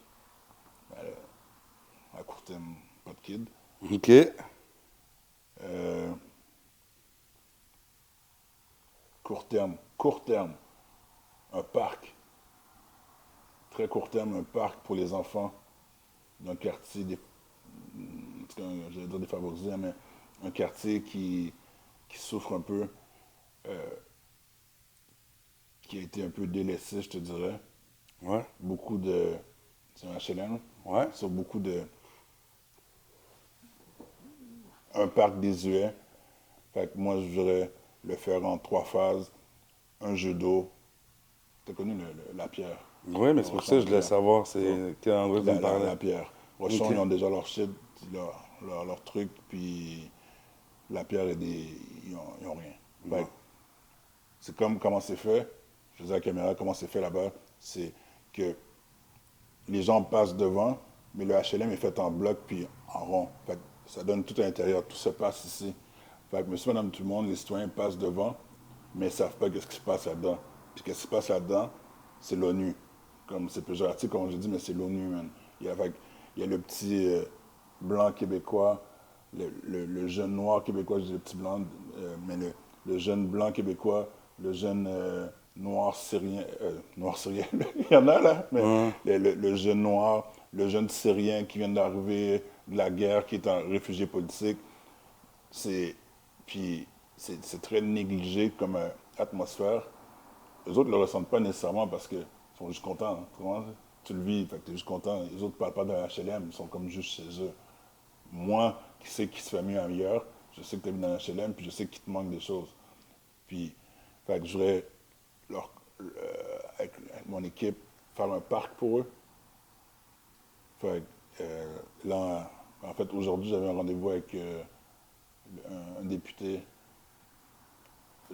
À court terme, pas de kid. OK. Euh, court terme, un parc. Très court terme, un parc pour les enfants d'un quartier, en tout cas, j'allais dire défavorisé, hein, mais un quartier qui souffre un peu, qui a été un peu délaissé, je te dirais. Ouais. Beaucoup de. C'est un HLM, Ouais. sur beaucoup de. Un parc désuet. Fait que moi, je voudrais le faire en 3 phases. Un jeu d'eau. T'as connu la pierre? Oui, mais c'est pour ça que je voulais savoir Ça. c'est quel endroit tu me parlais. La pierre. Rochon, OK. ils ont déjà leur shit, leur truc, puis la pierre, ils ont rien. Fait que c'est comme comment c'est fait. Je dis à la caméra comment c'est fait là-bas. C'est que les gens passent devant, mais le HLM est fait en bloc puis en rond. Fait que ça donne tout à l'intérieur. Tout se passe ici. Fait que monsieur, madame, tout le monde, les citoyens passent devant, mais ils ne savent pas qu'est-ce qui se passe là-dedans. Puis qu'est-ce qui se passe là-dedans, c'est l'ONU. Comme c'est péjoratif, comme je dis, mais c'est l'ONU, man. Il y a le petit blanc québécois, le jeune noir québécois, je dis le petit blanc, mais le jeune blanc québécois, le jeune noir syrien, il y en a là, mais Ouais. le jeune noir, le jeune syrien qui vient d'arriver de la guerre, qui est un réfugié politique, c'est puis c'est très négligé comme atmosphère. Les autres ne le ressentent pas nécessairement parce qu'ils sont juste contents. Hein. Tu le vis, fait que tu es juste content. Les autres ne parlent pas de la HLM, ils sont comme juste chez eux. Moi, qui sais qui se fait mieux ailleurs, je sais que tu es dans la HLM, puis je sais qu'il te manque des choses. Puis, fait que je voudrais, leur, avec mon équipe, faire un parc pour eux. Fait que, là, en fait, aujourd'hui, j'avais un rendez-vous avec un député,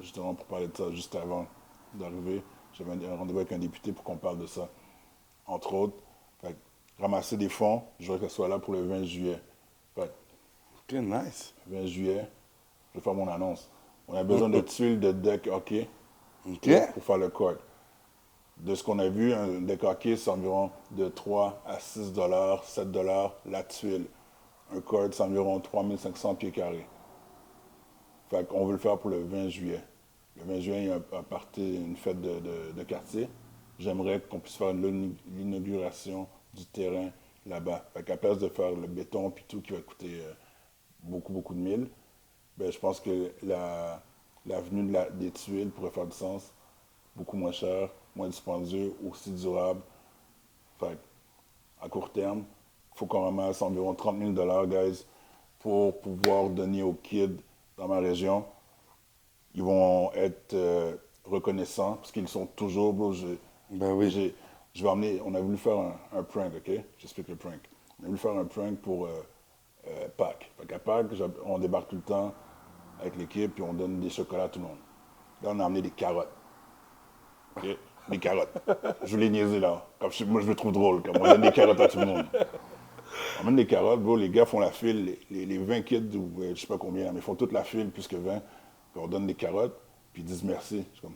justement pour parler de ça, juste avant d'arriver. J'avais un rendez-vous avec un député pour qu'on parle de ça. Entre autres, fait que, ramasser des fonds, je voudrais que ce soit là pour le 20 juillet. Fait OK, nice. que, 20 juillet, je vais faire mon annonce. On a besoin de tuiles de deck hockey OK. pour faire le court. De ce qu'on a vu, un deck hockey, c'est environ de 3 à 6 dollars, 7 dollars la tuile. Un court, c'est environ 3500 pieds carrés. Fait qu'on veut le faire pour le 20 juillet. Le 20 juillet, il y a un party, une fête de quartier. J'aimerais qu'on puisse faire l'inauguration du terrain là-bas. Fait qu'à place de faire le béton puis tout qui va coûter beaucoup, beaucoup de mille, ben, je pense que l'avenue des tuiles pourrait faire du sens. Beaucoup moins cher, moins dispendieux, aussi durable. Fait à court terme, il faut qu'on ramasse environ 30 000 guys, pour pouvoir donner aux kids dans ma région. Ils vont être reconnaissants parce qu'ils sont toujours, bro. Ben oui. Je vais emmener, on a voulu faire un prank, ok? J'explique le prank. On a voulu faire un prank pour Pâques. Fait qu'à Pâques, on débarque tout le temps avec l'équipe puis on donne des chocolats à tout le monde. Là, on a amené des carottes. OK? Des carottes. Je voulais niaiser, là. Moi, je me trouve drôle. Comme on donne des carottes à tout le monde. On donne des carottes, bro. Les gars font la file. Les 20 kids, ou je sais pas combien, mais ils font toute la file, plus que 20. Puis on donne des carottes, puis ils disent merci. Je suis comme,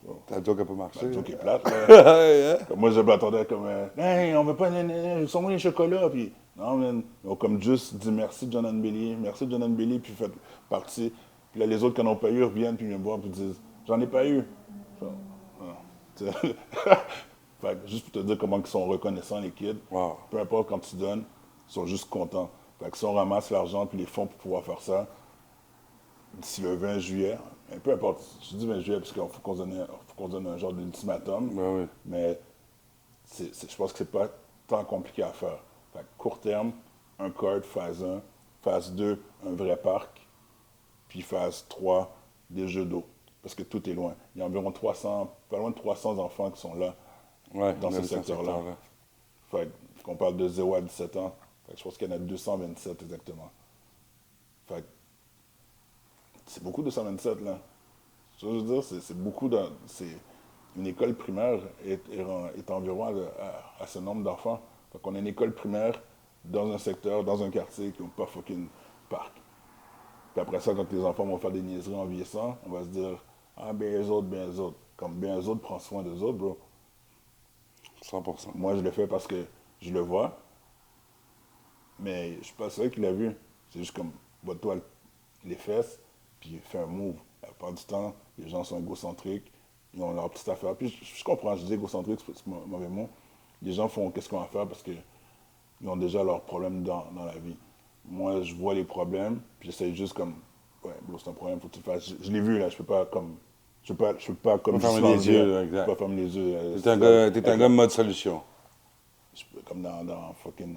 bon, Ta joke n'a pas bah, marché. le joke est plate, là. Ouais, hein? Comme moi, je m'attendais comme, hey, on veut pas, ils sont où les chocolats? Puis, non, man. Ils ont comme juste dit merci, John and Billy. Merci, John and Billy, puis faites partie. Puis là, les autres qui n'en ont pas eu reviennent, puis ils me voient, puis disent, j'en ai pas eu. Je fais, ah. Tu sais. Fait que juste pour te dire comment ils sont reconnaissants, les kids. Wow. Peu importe quand tu donnes, ils sont juste contents. Fait que si on ramasse l'argent puis les fonds pour pouvoir faire ça, d'ici le 20 juillet, mais peu importe, je dis 20 juillet parce qu'il faut qu'on se donne un genre d'ultimatum, Ben oui. mais je pense que c'est pas tant compliqué à faire. Fait que court terme, un card, phase 1, phase 2, un vrai parc, puis phase 3, des jeux d'eau. Parce que tout est loin. Il y a environ 300, pas loin de 300 enfants qui sont là, Ouais, dans ce ce secteur-là. Fait qu'on parle de 0 à 17 ans. Fait que je pense qu'il y en a 227 exactement. Fait que c'est beaucoup 227 là. Ce que je veux dire, c'est beaucoup c'est une école primaire est environ à ce nombre d'enfants. Fait qu'on a une école primaire dans un secteur, dans un quartier qui n'a pas fucking parc. Puis après ça, quand les enfants vont faire des niaiseries en vieillissant, on va se dire, ah ben les autres, ben les autres. Comme ben les autres, prends soin des autres, bro. 100%. Moi, je le fais parce que je le vois, mais je suis pas sûr qu'il a vu. C'est juste comme, botte-toi les fesses, puis fais un move. La plupart du temps, les gens sont égocentriques, ils ont leur petite affaire. Puis je comprends, je dis égocentrique, c'est un mauvais mot. Les gens font qu'est-ce qu'on va faire parce qu'ils ont déjà leurs problèmes dans la vie. Moi, je vois les problèmes, puis j'essaie juste comme, ouais, bro, c'est un problème, faut que tu le fasses. Je l'ai vu, là, je peux pas comme, je peux pas comme Faut juste fermer les l'enlever, yeux, là, je peux exact. pas fermer les yeux. T'es un gars mode solution. Comme dans fucking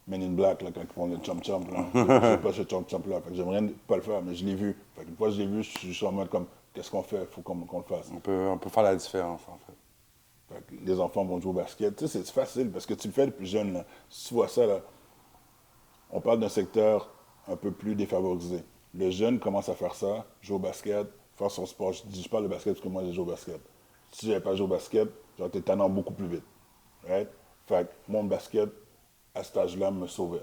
Men in Black, là, quand ils font le chomp-chomp, là. Je sais pas ce chomp-chomp là. Fait que j'aimerais pas le faire, mais je l'ai vu. Fait qu'une fois que je l'ai vu, je suis juste en mode comme, qu'est-ce qu'on fait? Faut qu'on le fasse. On peut faire la différence, en fait. Fait que les enfants vont jouer au basket. Tu sais, c'est facile parce que tu le fais depuis jeune, là. Si tu vois ça, là, on parle d'un secteur un peu plus défavorisé. Le jeune commence à faire ça, jouer au basket, faire son sport. Je parle de basket parce que moi, j'ai joué au basket. Si j'avais pas joué au basket, j'aurais été tannant beaucoup plus vite. Right? Fait que mon basket, à cet âge-là, me sauvait.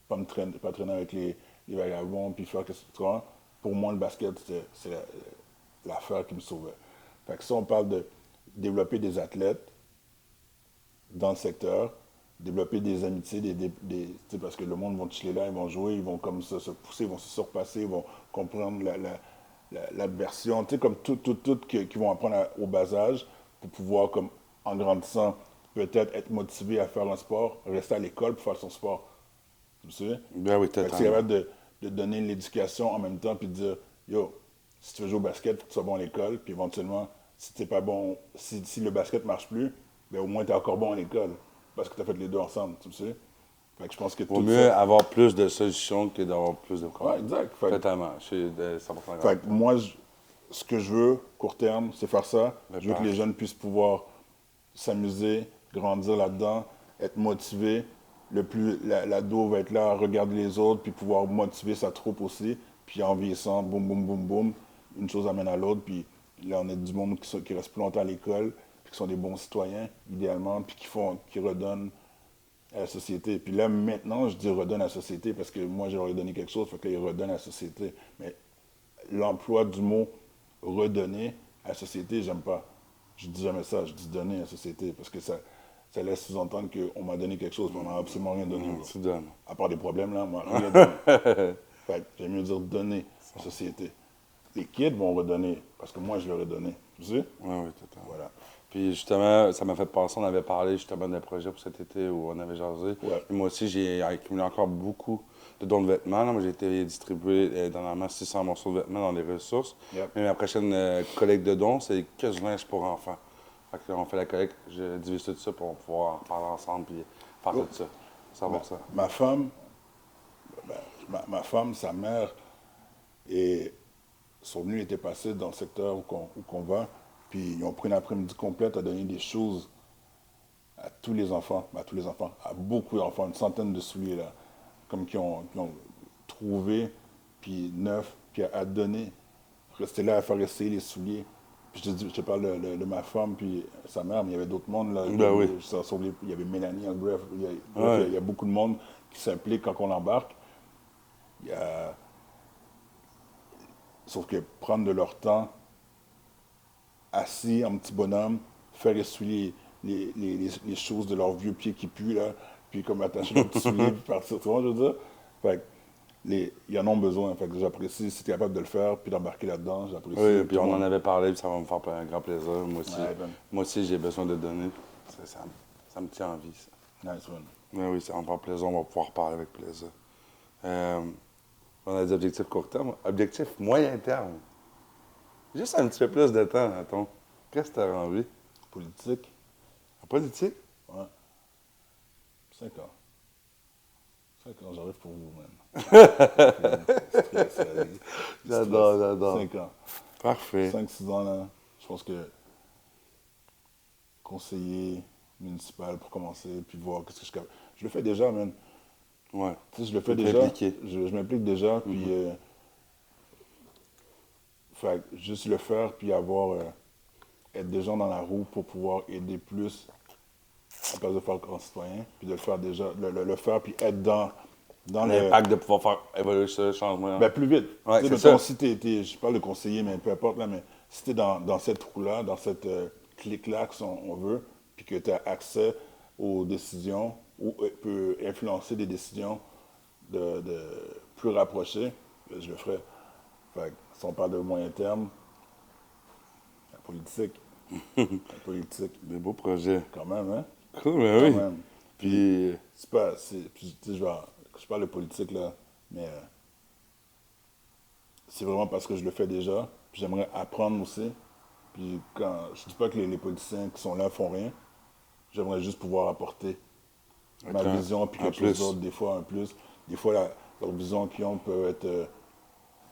Pas traîner avec les vagabonds, puis faire qu'est-ce que tu vois. Pour moi, le basket, c'est l'affaire qui me sauvait. Fait que si on parle de développer des athlètes dans le secteur, développer des amitiés, tu sais, parce que le monde va chiller là, ils vont jouer, ils vont comme ça se pousser, ils vont se surpasser, ils vont comprendre l'adversion, tu sais, comme tout qu'ils vont apprendre au bas âge pour pouvoir, comme en grandissant, peut-être être motivé à faire un sport, rester à l'école pour faire son sport. Tu sais? Ben oui, Fait que c'est totalement. capable de donner l'éducation en même temps, puis de dire, yo, si tu veux jouer au basket, il faut que tu sois bon à l'école, puis éventuellement, si t'es pas bon, si le basket marche plus, ben au moins tu es encore bon à l'école, parce que tu as fait les deux ensemble, tu sais? Fait que je pense que Vaut tout mieux ça... avoir plus de solutions que d'avoir plus de Ouais, problèmes. exact. Totalement. Je suis 100% d'accord Fait avec que toi. moi, ce que je veux, court terme, c'est faire ça. Le Je veux que les parc. jeunes puissent pouvoir s'amuser, grandir là-dedans, être motivés. L'ado va être là à regarder les autres, puis pouvoir motiver sa troupe aussi. Puis en vieillissant, boum, boum, boum, boum, une chose amène à l'autre. Puis là, on a du monde qui reste plus longtemps à l'école, puis qui sont des bons citoyens, idéalement, puis qui redonnent à la société. Puis là, maintenant, je dis redonne à la société parce que moi, j'ai leur ai donné quelque chose, fait que là, ils redonnent à la société. Mais l'emploi du mot redonner à la société, j'aime pas. Je dis jamais ça, je dis donner à la société parce que ça laisse sous-entendre qu'on m'a donné quelque chose, mais on m'a absolument rien donné. Bro. Tu donnes. À part des problèmes, là, on m'a rien donné. Fait que j'aime mieux dire donner à la société. Les kids vont redonner parce que moi, je leur ai donné. Tu sais? Oui, oui, totalement. Voilà. Puis justement, ça m'a fait penser, on avait parlé justement d'un projet pour cet été où on avait jasé. Ouais. Et moi aussi, j'ai accumulé encore beaucoup de dons de vêtements. Là. Moi, j'ai été distribué dernièrement 600 morceaux de vêtements dans les ressources. Yep. Mais ma prochaine collecte de dons, c'est que du linge pour enfants. Fait que là, on fait la collecte, je divise tout ça pour pouvoir en parler ensemble puis faire Oh. tout ça. Savoir ça. Ma femme, ben, ma femme, sa mère, et sont venus l'été passé dans le secteur où qu'on va, puis ils ont pris une après-midi complète à donner des choses à tous les enfants, à beaucoup d'enfants, une centaine de souliers, là, comme qui ont trouvé, puis neuf, puis à donner. Rester là à faire essayer les souliers. Puis je te parle de ma femme puis sa mère, mais il y avait d'autres mondes. Là, Ben oui. il y avait Mélanie, bref, Ouais. il y a beaucoup de monde qui s'implique quand on embarque. Il y a... Sauf que prendre de leur temps, assis en petit bonhomme, faire essuyer les choses de leurs vieux pieds qui puent, là, puis comme attacher leurs petits souliers, puis partir, tu vois, je veux dire? Fait que ils en ont besoin. Fait que j'apprécie si tu es capable de le faire, puis d'embarquer là-dedans, Oui, j'apprécie puis tout le on en monde. avait parlé, puis ça va me faire un grand plaisir. Ouais, ben, Moi aussi j'ai besoin de donner. Ça me tient en vie, ça. nice one. Oui, oui, ça va me faire plaisir. On va pouvoir parler avec plaisir. Euh, on a des objectifs court terme. Objectifs moyen terme. Juste un petit peu plus de temps, attends. Qu'est-ce que tu as envie? Politique, En politique? ouais, 5 ans. 5 ans, j'arrive pour vous, man. Stress, J'adore, stress. j'adore. 5 ans. Parfait. 5, 6 ans, là, je pense que conseiller municipal pour commencer, puis voir qu'est-ce que je suis capable. Je le fais déjà, man. Ouais. Tu sais, je le Tu fais peux déjà. t'impliquer. Je m'implique déjà, puis fait que juste le faire, puis être déjà dans la roue pour pouvoir aider plus, à place de faire le grand citoyen, puis de le faire déjà, le faire, puis être dans le... L'impact de pouvoir faire évoluer ce changement. Ben, plus vite. Ouais, Tu sais, c'est mettons, ça. si je parle de conseiller, mais peu importe, là, mais si tu es dans cette roue-là, dans cette clique-là, si on veut, puis que tu as accès aux décisions, ou peut influencer des décisions de plus rapprochées, ben, je le ferai. Fait que, si on parle de moyen terme, la politique, la politique, Des beaux projets. quand même, hein? Cool, mais Quand oui. même. Puis, Puis, puis, tu sais, je parle de politique, là, mais c'est vraiment parce que je le fais déjà. Puis j'aimerais apprendre aussi. Puis je dis pas que les politiciens qui sont là font rien. J'aimerais juste pouvoir apporter ma un, vision puis un quelque chose plus. d'autre, des fois un plus. Des fois, leur vision qu'ils ont peut être...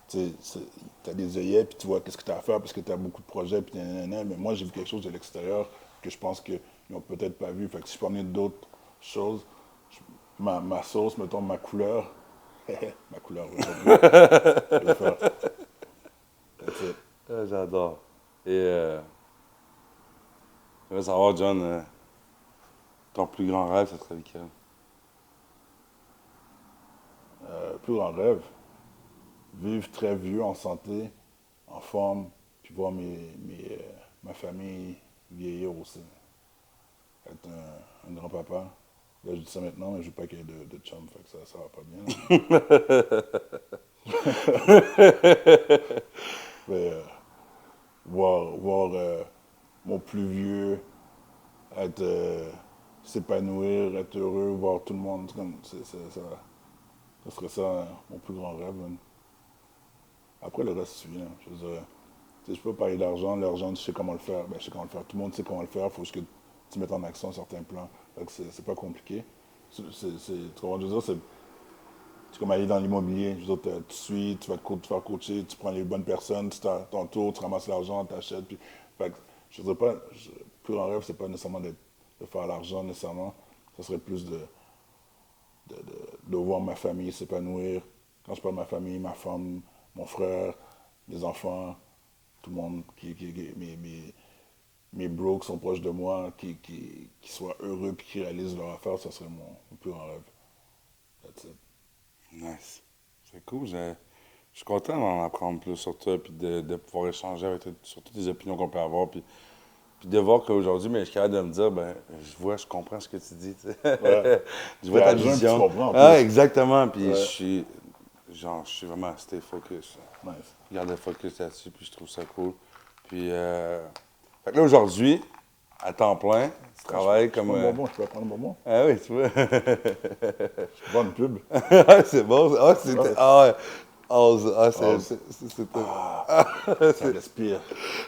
tu as des œillets puis tu vois qu'est-ce que tu as à faire parce que tu as beaucoup de projets puis nanana. Mais moi, j'ai vu quelque chose de l'extérieur que je pense qu'ils n'ont peut-être pas vu. Fait que si je peux amener d'autres choses, ma sauce, mettons, ma couleur, ma couleur, je vais le faire. That's it. Ah, j'adore. Et, je veux savoir, John, ton plus grand rêve, ce serait lequel? Plus grand rêve, vivre très vieux, en santé, en forme, puis voir ma famille vieillir aussi. Être un grand-papa. Là, je dis ça maintenant, mais je veux pas qu'il y ait de chum, fait que ça va pas bien. Mais, voir mon plus vieux être, s'épanouir, être heureux, voir tout le monde, c'est comme, ça serait ça, mon plus grand rêve, man. Après, le reste suit, hein. Je veux dire, tu sais, je peux pas parler d'argent. L'argent, tu sais comment le faire. Ben, je sais comment le faire. Tout le monde sait comment le faire. Il faut juste que tu mettes en action certains plans. Fait que c'est pas compliqué. Tu comprends? Je veux dire, c'est comme aller dans l'immobilier. Je veux dire, tu suis, tu vas te faire coacher, tu prends les bonnes personnes, ton tour, tu ramasses l'argent, tu achètes. Puis, fait que, je veux dire, le plus grand rêve, c'est pas nécessairement de faire l'argent, nécessairement. Ce serait plus de voir ma famille s'épanouir. Quand je parle de ma famille, ma femme, mon frère, les enfants, tout le monde, mes bros qui sont proches de moi, qui soient heureux et qui réalisent leur affaire, ça serait mon plus grand rêve. That's it. Nice. C'est cool. Je suis content d'en apprendre plus sur toi, puis de pouvoir échanger avec toi sur toutes les opinions qu'on peut avoir, puis de voir qu'aujourd'hui, mais je suis capable de me dire, ben, je comprends ce que tu dis, tu Ouais. sais. Je vois T'es ta à jeun, puis tu vision. comprends en Ah, plus. exactement. Puis Ouais. je suis vraiment stay focus. Nice. Je garde le focus là-dessus, puis je trouve ça cool. Puis, fait que là, aujourd'hui, à temps plein, tu travailles Je comme... prends un bonbon, je peux prendre un bonbon. Ah oui, tu vois. Je prends une pub. Ah, c'est bon. Ah, c'était... Ouais. Ah, ouais. Ah, C'était... ça respire.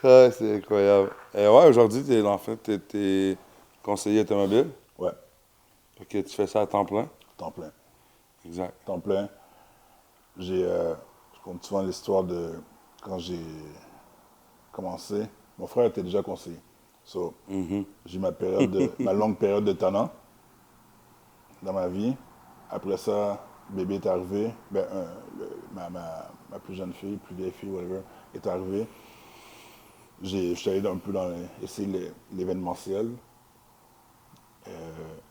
Ah, c'est incroyable. Ouais, aujourd'hui, t'es conseiller automobile. Ouais, Fait que tu fais ça à temps plein. temps plein. Exact. Temps plein. Je compte souvent l'histoire de quand j'ai commencé. Mon frère était déjà conseiller. So, Mhm. j'ai ma longue période de talent dans ma vie. Après ça, bébé est arrivé. Ben, ma plus jeune fille, plus vieille fille, whatever, est arrivée. Je suis allé un peu essayer l'événementiel.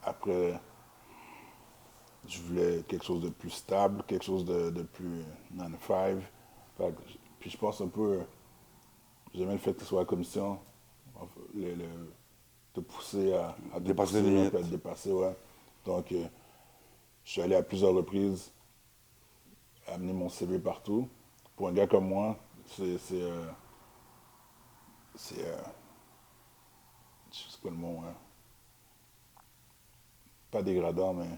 Après, je voulais quelque chose de plus stable, quelque chose de plus 9 to 5. Puis je pense un peu, j'aimais le fait que ce soit la commission, te pousser à te Dépasser les pousser, limites. puis à te dépasser, ouais. Donc, je suis allé à plusieurs reprises amener mon CV partout. Pour un gars comme moi, c'est je sais pas le mot, hein. Pas dégradant, mais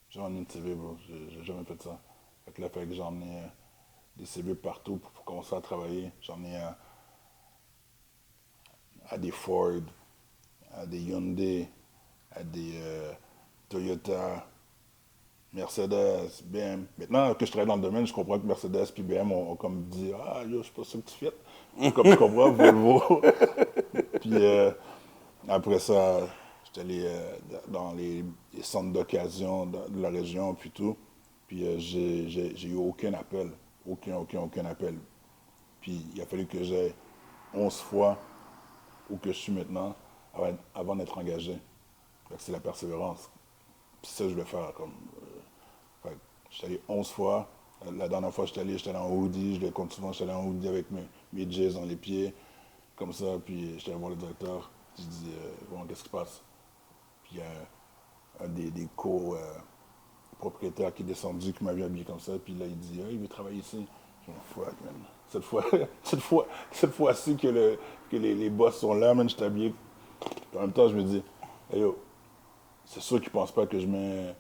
j'en ai une CV, bro. J'ai jamais fait ça. Fait que j'en ai des CV partout pour commencer à travailler. J'en ai à des Ford, à des Hyundai, à des Toyota, Mercedes, BM. Maintenant que je travaille dans le domaine, je comprends que Mercedes et BM ont comme dit ah, yo, je suis pas sûr que tu fais. Comme tu comprends, Volvo. Puis après ça, j'étais allé dans les centres d'occasion de la région, puis tout. Puis j'ai eu aucun appel. Aucun appel. Puis il a fallu que j'aie 11 fois où que je suis maintenant avant d'être engagé. Fait que c'est la persévérance. Puis ça, je vais faire comme. Fait que je suis allé 11 fois. La dernière fois, j'étais allé en hoodie. Je le compte souvent, j'étais allé en hoodie avec mes jazz dans les pieds. Comme ça. Puis j'étais allé voir le directeur. Je dis, bon, qu'est-ce qui se passe? Puis il y a un des co-propriétaires qui est descendu, qui m'a vu habillé comme ça. Puis là, il dit, ah, il veut travailler ici. Je dis, fuck, man. Cette fois-ci que les boss sont là, man, je suis habillé. Puis en même temps, je me dis, hey, yo, c'est sûr qu'ils pensent pas que je mets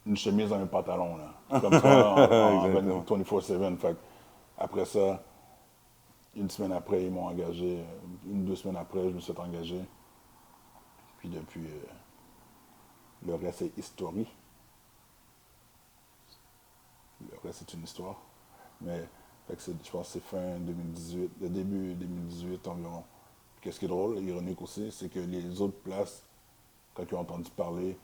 une chemise dans un pantalon, là. Comme ça, en Exactement. 24/7. Fait que après ça, une semaine après, ils m'ont engagé. Une, 2 semaines après, je me suis engagé. Puis depuis, le reste est historique. Le reste c'est une histoire. Mais fait que je pense que c'est fin 2018, le début 2018 environ. Qu'est-ce qui est drôle, ironique aussi, c'est que les autres places, quand ils ont entendu parler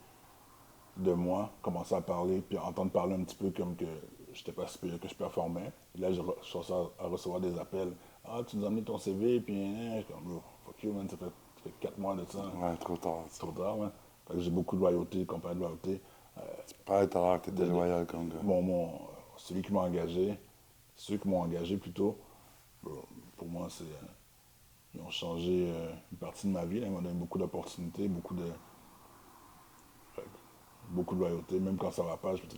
de moi, commençaient à parler, puis entendre parler un petit peu comme que j'étais pas si pire, que je performais. Et là, je commençais à recevoir des appels. Ah, tu nous as amené ton CV, puis je suis comme, fuck you, man, ça fait 4 mois de ça. Ouais, trop tard. Trop tard, ouais. Fait que j'ai beaucoup de loyauté, compagnie de loyauté. Tu parlais tout à l'heure que t'étais loyal comme gars. Celui qui m'a engagé, ceux qui m'ont engagé plutôt, pour moi, ils ont changé une partie de ma vie. Là. Ils m'ont donné beaucoup d'opportunités, beaucoup de loyauté. Même quand ça va pas, je me dis,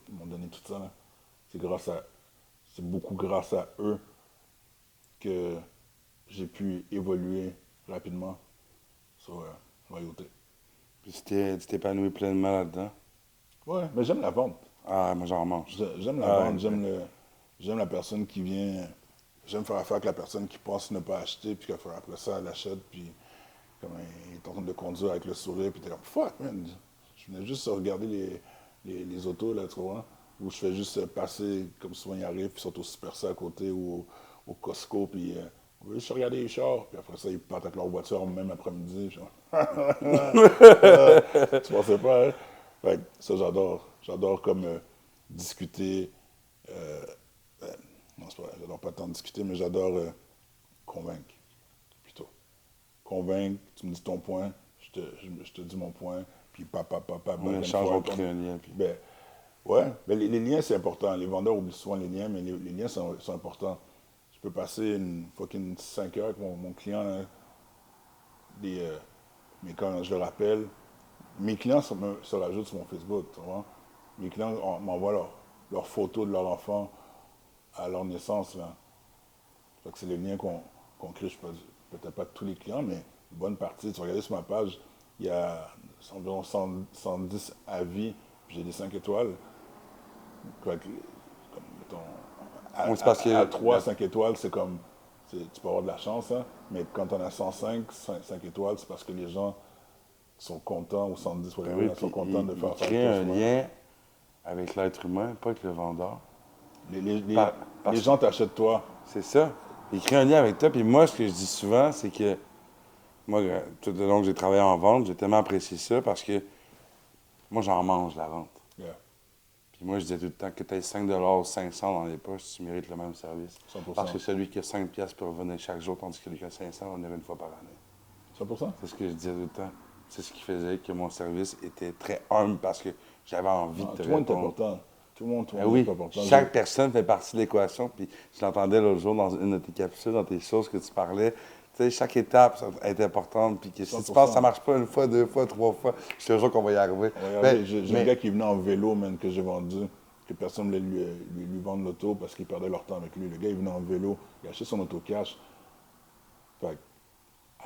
ils m'ont donné tout ça. Là. C'est beaucoup grâce à eux que j'ai pu évoluer rapidement sur loyauté. Puis tu t'épanouis pleinement là-dedans. Ouais, mais j'aime la vente. Ah, moi j'en mange. J'aime la vente, j'aime la personne qui vient. J'aime faire affaire avec la personne qui pense ne pas acheter, puis après ça, elle achète, puis comme il est en train de conduire avec le sourire, puis t'es comme fuck, man. Je venais juste regarder les autos, là, tu vois. Ou je fais juste passer, comme souvent ils arrivent, puis ils sont au Super C à côté, ou au Costco, puis on veut juste regarder les chars, puis après ça, ils partent avec leur voiture même après-midi. Tu pensais pas, hein? Fait que ça, j'adore. J'adore comme discuter. euh, non, c'est pas vrai, j'adore pas tant discuter, mais j'adore convaincre, plutôt. Convaincre, tu me dis ton point, je te dis mon point, puis On échange, on crée un lien. Puis... Ben, ouais, ben, les liens, c'est important. Les vendeurs oublient souvent les liens, mais les liens sont importants. Je peux passer une fucking 5 heures avec mon client, là, mais quand je le rappelle, mes clients se rajoutent sur mon Facebook, tu vois. Mes clients m'envoient leurs photos de leur enfant à leur naissance, là. Fait que c'est les liens qu'on crée, je sais pas, peut-être pas tous les clients, mais une bonne partie. Tu vas regarder sur ma page, il y a environ 110 avis, puis j'ai des 5 étoiles. Fait que, comme, mettons, Ouais, c'est parce que 3, 5 étoiles, c'est comme, tu peux avoir de la chance, hein, mais quand on a 105, 5 étoiles, c'est parce que les gens sont contents, ou 110, ben oui, sont puis contents de il faire ça crée avec un toi. lien avec l'être humain, pas avec le vendeur. Les gens t'achètent toi. C'est ça. Il crée un lien avec toi. Puis moi, ce que je dis souvent, c'est que moi, tout le long que j'ai travaillé en vente, j'ai tellement apprécié ça parce que moi, j'en mange la vente. Yeah. Puis moi, je disais tout le temps que tu aies 5 ou 500 dans les poches, tu mérites le même service. 100%. Parce que celui qui a 5 piastres peut revenir chaque jour, tandis que celui qui a 500 va venir une fois par année. 100%? C'est ce que je disais tout le temps. C'est ce qui faisait que mon service était très humble parce que j'avais envie de te Tout le monde est répondre. important. Tout le monde Ah oui, est important. chaque personne fait partie de l'équation. Puis je l'entendais l'autre jour dans une de tes capsules, dans tes choses que tu parlais. Tu sais, chaque étape est importante. Puis que si tu 100%. penses que ça marche pas une fois, deux fois, trois fois, je te jure qu'on va y arriver. Regardez, j'ai un gars qui est venu en vélo, man, que j'ai vendu, que personne ne voulait lui vendre l'auto parce qu'il perdait leur temps avec lui. Le gars est venu en vélo, il a acheté son auto cash. Fait que,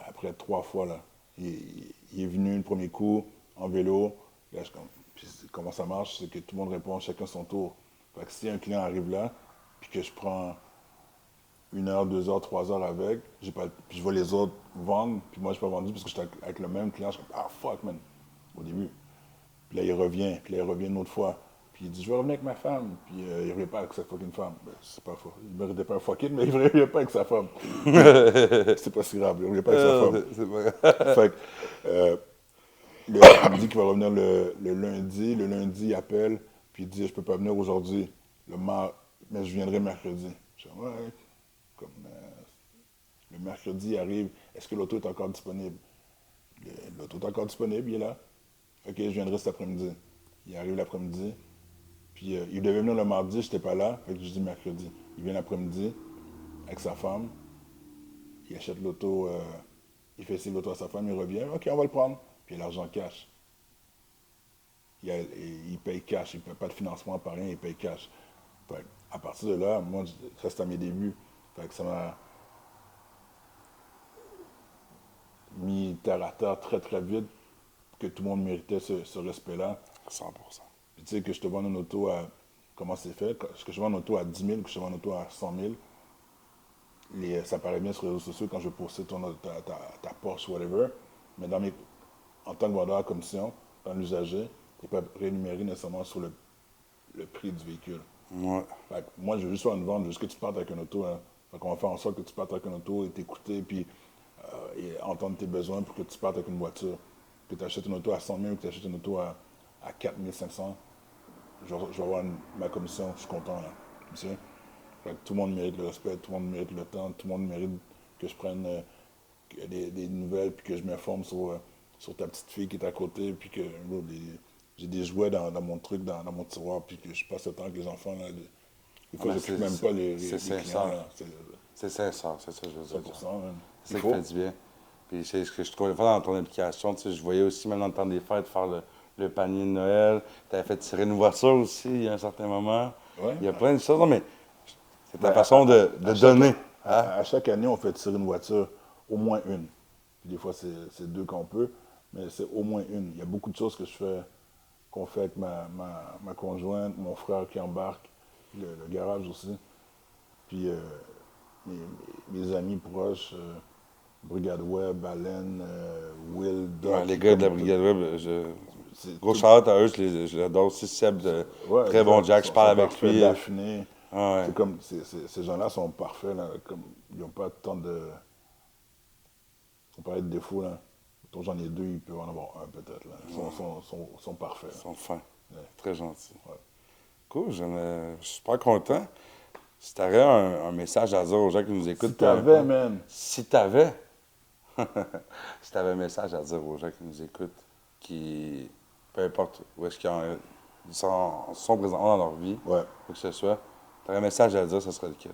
après 3 fois, là, il est venu le premier coup en vélo. Là, puis comment ça marche, c'est que tout le monde répond chacun son tour. Fait que si un client arrive là, puis que je prends 1 heure, 2 heures, 3 heures avec, puis je vois les autres vendre, puis moi je n'ai pas vendu parce que j'étais avec le même client, je suis comme, ah fuck man, au début. Puis là il revient, une autre fois. Puis il dit, je vais revenir avec ma femme. Puis il ne revient pas avec sa fucking femme. Ben, c'est pas faux. Il ne méritait pas un fucking, mais il ne revient pas avec sa femme. C'est pas si grave, il ne revient pas avec sa femme. C'est pas... Fait que, il me dit qu'il va revenir le lundi. Le lundi, il appelle, puis il dit, je peux pas venir aujourd'hui, mais je viendrai mercredi. Je dis, ouais, comme, le mercredi arrive, est-ce que l'auto est encore disponible? L'auto est encore disponible, il est là. Ok, je viendrai cet après-midi. Il arrive l'après-midi, puis il devait venir le mardi, je n'étais pas là, fait que je dis mercredi. Il vient l'après-midi avec sa femme, il achète l'auto, il fait essayer l'auto à sa femme, il revient, ok, on va le prendre. Puis il a l'argent cash. Il paye cash, il ne paye pas de financement par rien, il paye cash. Fait, à partir de là, moi, ça c'était à mes débuts. Fait que ça m'a mis terre à terre très très vite, que tout le monde méritait ce respect-là. 100%. Puis tu sais, que je te vende une auto à, comment c'est fait, que je vends une auto à 10 000, que je te vends une auto à 100 000, ça paraît bien sur les réseaux sociaux quand je postais ta Porsche, whatever, mais en tant que vendeur à commission, dans l'usager, ils peuvent rémunérer nécessairement sur le prix du véhicule. Ouais. Fait que moi, je veux juste faire une vente, je veux juste que tu partes avec une auto. Hein. Fait qu'on va faire en sorte que tu partes avec une auto et t'écouter, puis et entendre tes besoins pour que tu partes avec une voiture. Que tu achètes une auto à 100 000 ou que tu achètes une auto à 4 500, je vais avoir ma commission, je suis content. Là. Tu sais? Fait que tout le monde mérite le respect, tout le monde mérite le temps, tout le monde mérite que je prenne des nouvelles, puis que je m'informe sur ta petite fille qui est à côté, puis que j'ai des jouets dans mon truc, dans mon tiroir, puis que je passe le temps avec les enfants. Là, des fois, je n'occupe même pas les clients. Là. C'est sincère, c'est ça que je veux dire. 100%, man. C'est ça qui fait du bien. Puis c'est ce que je trouvais fort dans ton application. Tu sais, je voyais aussi, même dans le temps des fêtes, faire le panier de Noël. Tu avais fait tirer une voiture aussi, il y a un certain moment. Ouais. Il y a plein de choses. Non, mais c'est ta façon de donner. À chaque année, on fait tirer une voiture, au moins une. Puis des fois, c'est 2 qu'on peut, mais c'est au moins une. Il y a beaucoup de choses qu'on fait avec ma conjointe, mon frère qui embarque, le garage aussi. Puis mes amis proches, Brigade Web, Baleine, Will, Doc. Ouais, les gars de la Brigade Web, gros shout-out à eux, je l'adore aussi. Seb, très bon Jack, je parle avec lui. Daphné. Ah ouais. C'est comme, ces gens-là sont parfaits, là, comme, ils n'ont pas tant de... On parlait de défauts, là. Donc j'en ai 2, ils peuvent en avoir un peut-être, là. Ils sont parfaits. Ils sont fins. Ouais. Très gentils. Ouais. Cool, je suis super content. Si tu avais un message à dire aux gens qui nous écoutent. Si t'avais, man. Si t'avais. Si t'avais un message à dire aux gens qui nous écoutent, qui, peu importe où est-ce qu'ils sont présents dans leur vie, Ouais. où que ce soit, tu aurais un message à dire, ce serait lequel?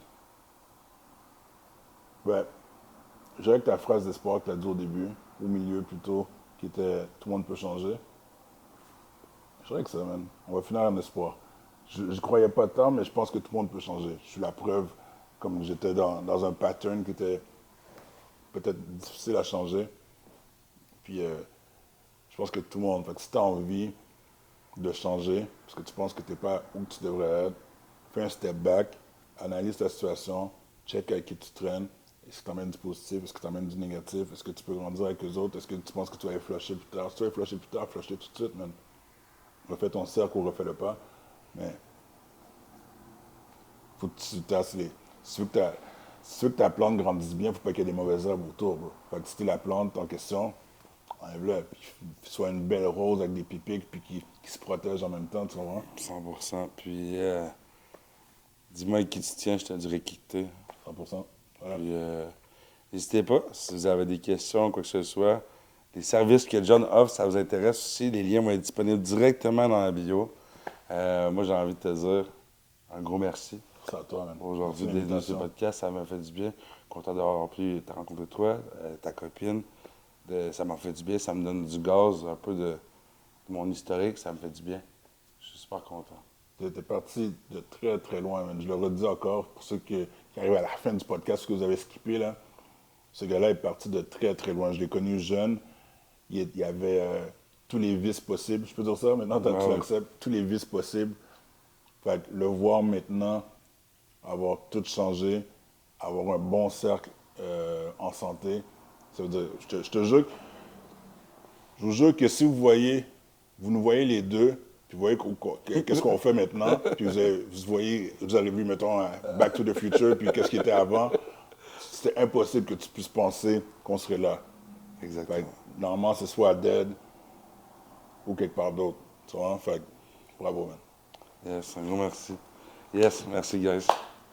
Ouais. Je dirais que ta phrase d'espoir que tu as dit au début, au milieu plutôt, qui était « tout le monde peut changer », je dirais que ça, man. On va finir en espoir. Je ne croyais pas tant, mais je pense que tout le monde peut changer. Je suis la preuve, comme j'étais dans un pattern qui était peut-être difficile à changer. Puis je pense que tout le monde, fait que si tu as envie de changer, parce que tu penses que tu n'es pas où tu devrais être, fais un step back, analyse ta situation, check avec qui tu traînes. Est-ce que tu amènes du positif? Est-ce que tu amènes du négatif? Est-ce que tu peux grandir avec les autres? Est-ce que tu penses que tu vas aller flusher plus tard? Si tu vas aller flusher plus tard, flusher tout de suite, man. Refais ton cercle ou refais-le pas. Mais faut que tu tasses les... Si tu veux que ta plante grandisse bien, il ne faut pas qu'il y ait des mauvaises herbes autour, bro. Fait que si tu la plante en question, enlève-le. Puis soit une belle rose avec des pipiques, puis qui se protège en même temps, tu comprends? 100%. Puis, dis-moi avec qui tu tiens, je te dirai qui que t'es. 100%. Voilà. Puis, n'hésitez pas, si vous avez des questions, quoi que ce soit. Les services que John offre, ça vous intéresse aussi. Les liens vont être disponibles directement dans la bio. Moi, j'ai envie de te dire un gros merci. C'est à toi, man. Aujourd'hui, Merci de d'être dans ce l'invitation. podcast, ça m'a fait du bien. Content d'avoir pu te rencontrer toi, ta copine. Ça m'a fait du bien, ça me donne du gaz, un peu de mon historique, ça me fait du bien. Je suis super content. Tu étais parti de très, très loin, man. Je le redis encore, pour ceux qui arrivent à la fin du podcast, que vous avez skippé, là. Ce gars-là est parti de très, très loin. Je l'ai connu jeune. Il y avait tous les vices possibles. Je peux dire ça maintenant, tu Ouais. l'acceptes. Tous les vices possibles. Fait que le voir maintenant, avoir tout changé, avoir un bon cercle en santé, ça veut dire, je vous jure que si vous nous voyez les deux, puis vous voyez qu'est-ce qu'on fait maintenant, puis vous avez vu, mettons, Back to the Future, puis qu'est-ce qui était avant, c'était impossible que tu puisses penser qu'on serait là. Fait Exactement. que, normalement, c'est soit à Dead ou quelque part d'autre. Tu vois? Fait que, bravo, man. Yes, un gros merci. Yes, merci, guys.